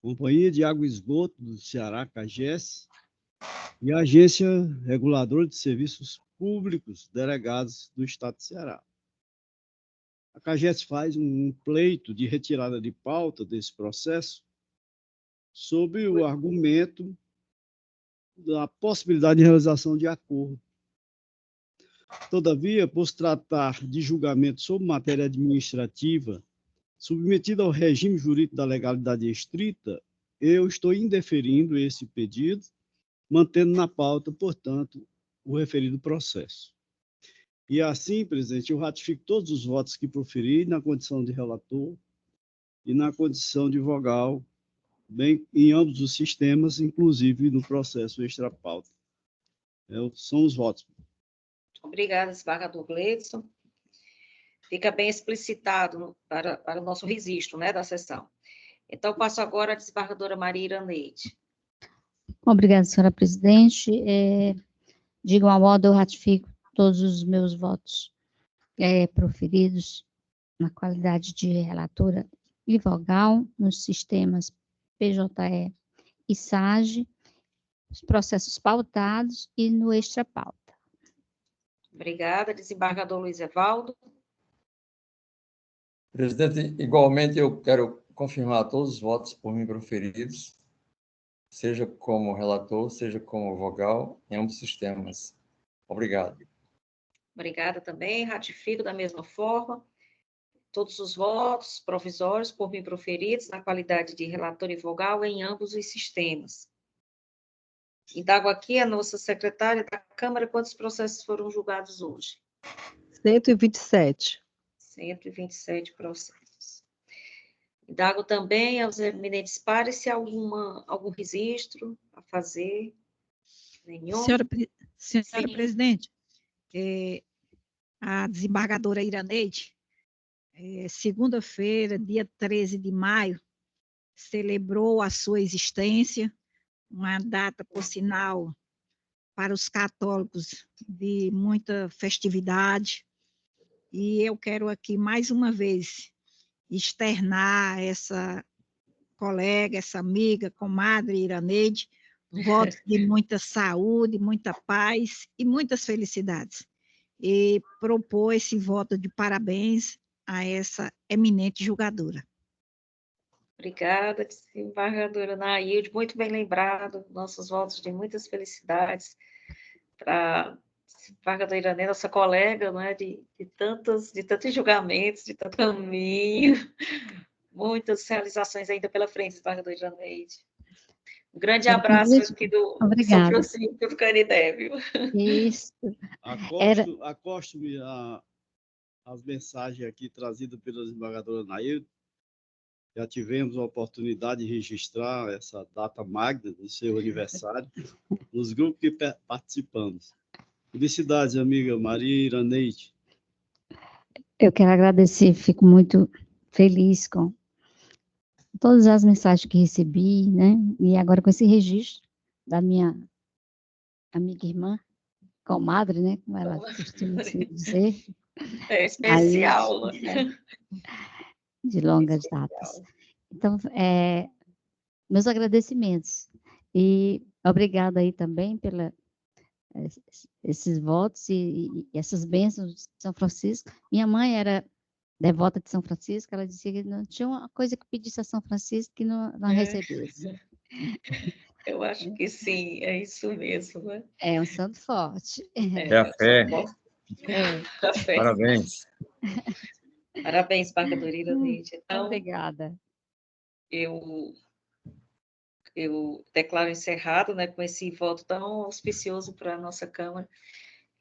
Companhia de Água e Esgoto do Ceará, CAGES, e a Agência Reguladora de Serviços Públicos Delegados do Estado de Ceará. A CAGES faz um pleito de retirada de pauta desse processo sob o argumento da possibilidade de realização de acordo. Todavia, por se tratar de julgamento sobre matéria administrativa submetida ao regime jurídico da legalidade estrita, eu estou indeferindo esse pedido, mantendo na pauta, portanto, o referido processo. E assim, presidente, eu ratifico todos os votos que proferi na condição de relator e na condição de vogal, bem em ambos os sistemas, inclusive no processo extra-pauta. São os votos. Obrigada, desembargador Gleidson. Fica bem explicitado para o nosso registro, né, da sessão. Então, passo agora à desembargadora Maria Iraneide. Obrigada, senhora presidente. De igual modo, eu ratifico todos os meus votos proferidos na qualidade de relatora e vogal nos sistemas PJE e SAG, os processos pautados e no extra-pauta. Obrigada, desembargador Luiz Evaldo. Presidente, igualmente eu quero confirmar todos os votos por mim proferidos, seja como relator, seja como vogal, em ambos os sistemas. Obrigado. Obrigada também, ratifico da mesma forma todos os votos provisórios por mim proferidos na qualidade de relator e vogal em ambos os sistemas. Indago aqui a nossa secretária da Câmara, quantos processos foram julgados hoje? 127. 127 processos. Indago também aos eminentes pares se há algum registro a fazer. Nenhum? Senhora presidente, a desembargadora Iraneide, segunda-feira, dia 13 de maio, celebrou a sua existência, uma data, por sinal, para os católicos de muita festividade, e eu quero aqui, mais uma vez, externar a essa colega, essa amiga, comadre Iraneide, votos de muita saúde, muita paz e muitas felicidades. E propor esse voto de parabéns a essa eminente julgadora. Obrigada, desembargadora Nailde, muito bem lembrado, nossos votos de muitas felicidades para a desembargadora Iraneide, nossa colega, não é, de tantos julgamentos, de tanto caminho, muitas realizações ainda pela frente, desembargadora Iraneide. Um grande abraço aqui do São Francisco do Canidé, viu? Isso. Acosto-me às mensagens aqui trazidas pela desembargadora Nailde. Já tivemos a oportunidade de registrar essa data magna do seu aniversário nos grupos que participamos. Felicidades, amiga Maria Iraneide. Eu quero agradecer, fico muito feliz com todas as mensagens que recebi, né? E agora com esse registro da minha amiga irmã, comadre, né? Como ela costuma dizer. É especial. Aí, de longas datas. Então, meus agradecimentos. E obrigada aí também pela esses votos e essas bênçãos de São Francisco. Minha mãe era devota de São Francisco, ela dizia que não tinha uma coisa que pedisse a São Francisco que não recebesse. Eu acho que sim, é isso mesmo. Né? É um santo forte. É a fé. A fé. Parabéns. Parabéns, embargadora Iraneide. Então, obrigada. Eu declaro encerrado, né, com esse voto tão auspicioso para a nossa Câmara,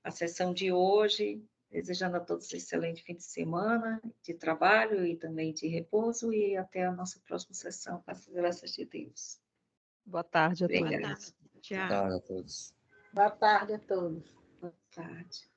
a sessão de hoje, desejando a todos um excelente fim de semana, de trabalho e também de repouso, e até a nossa próxima sessão, com as graças de Deus. Boa tarde a todos. Tchau. Boa tarde a todos. Boa tarde a todos. Boa tarde.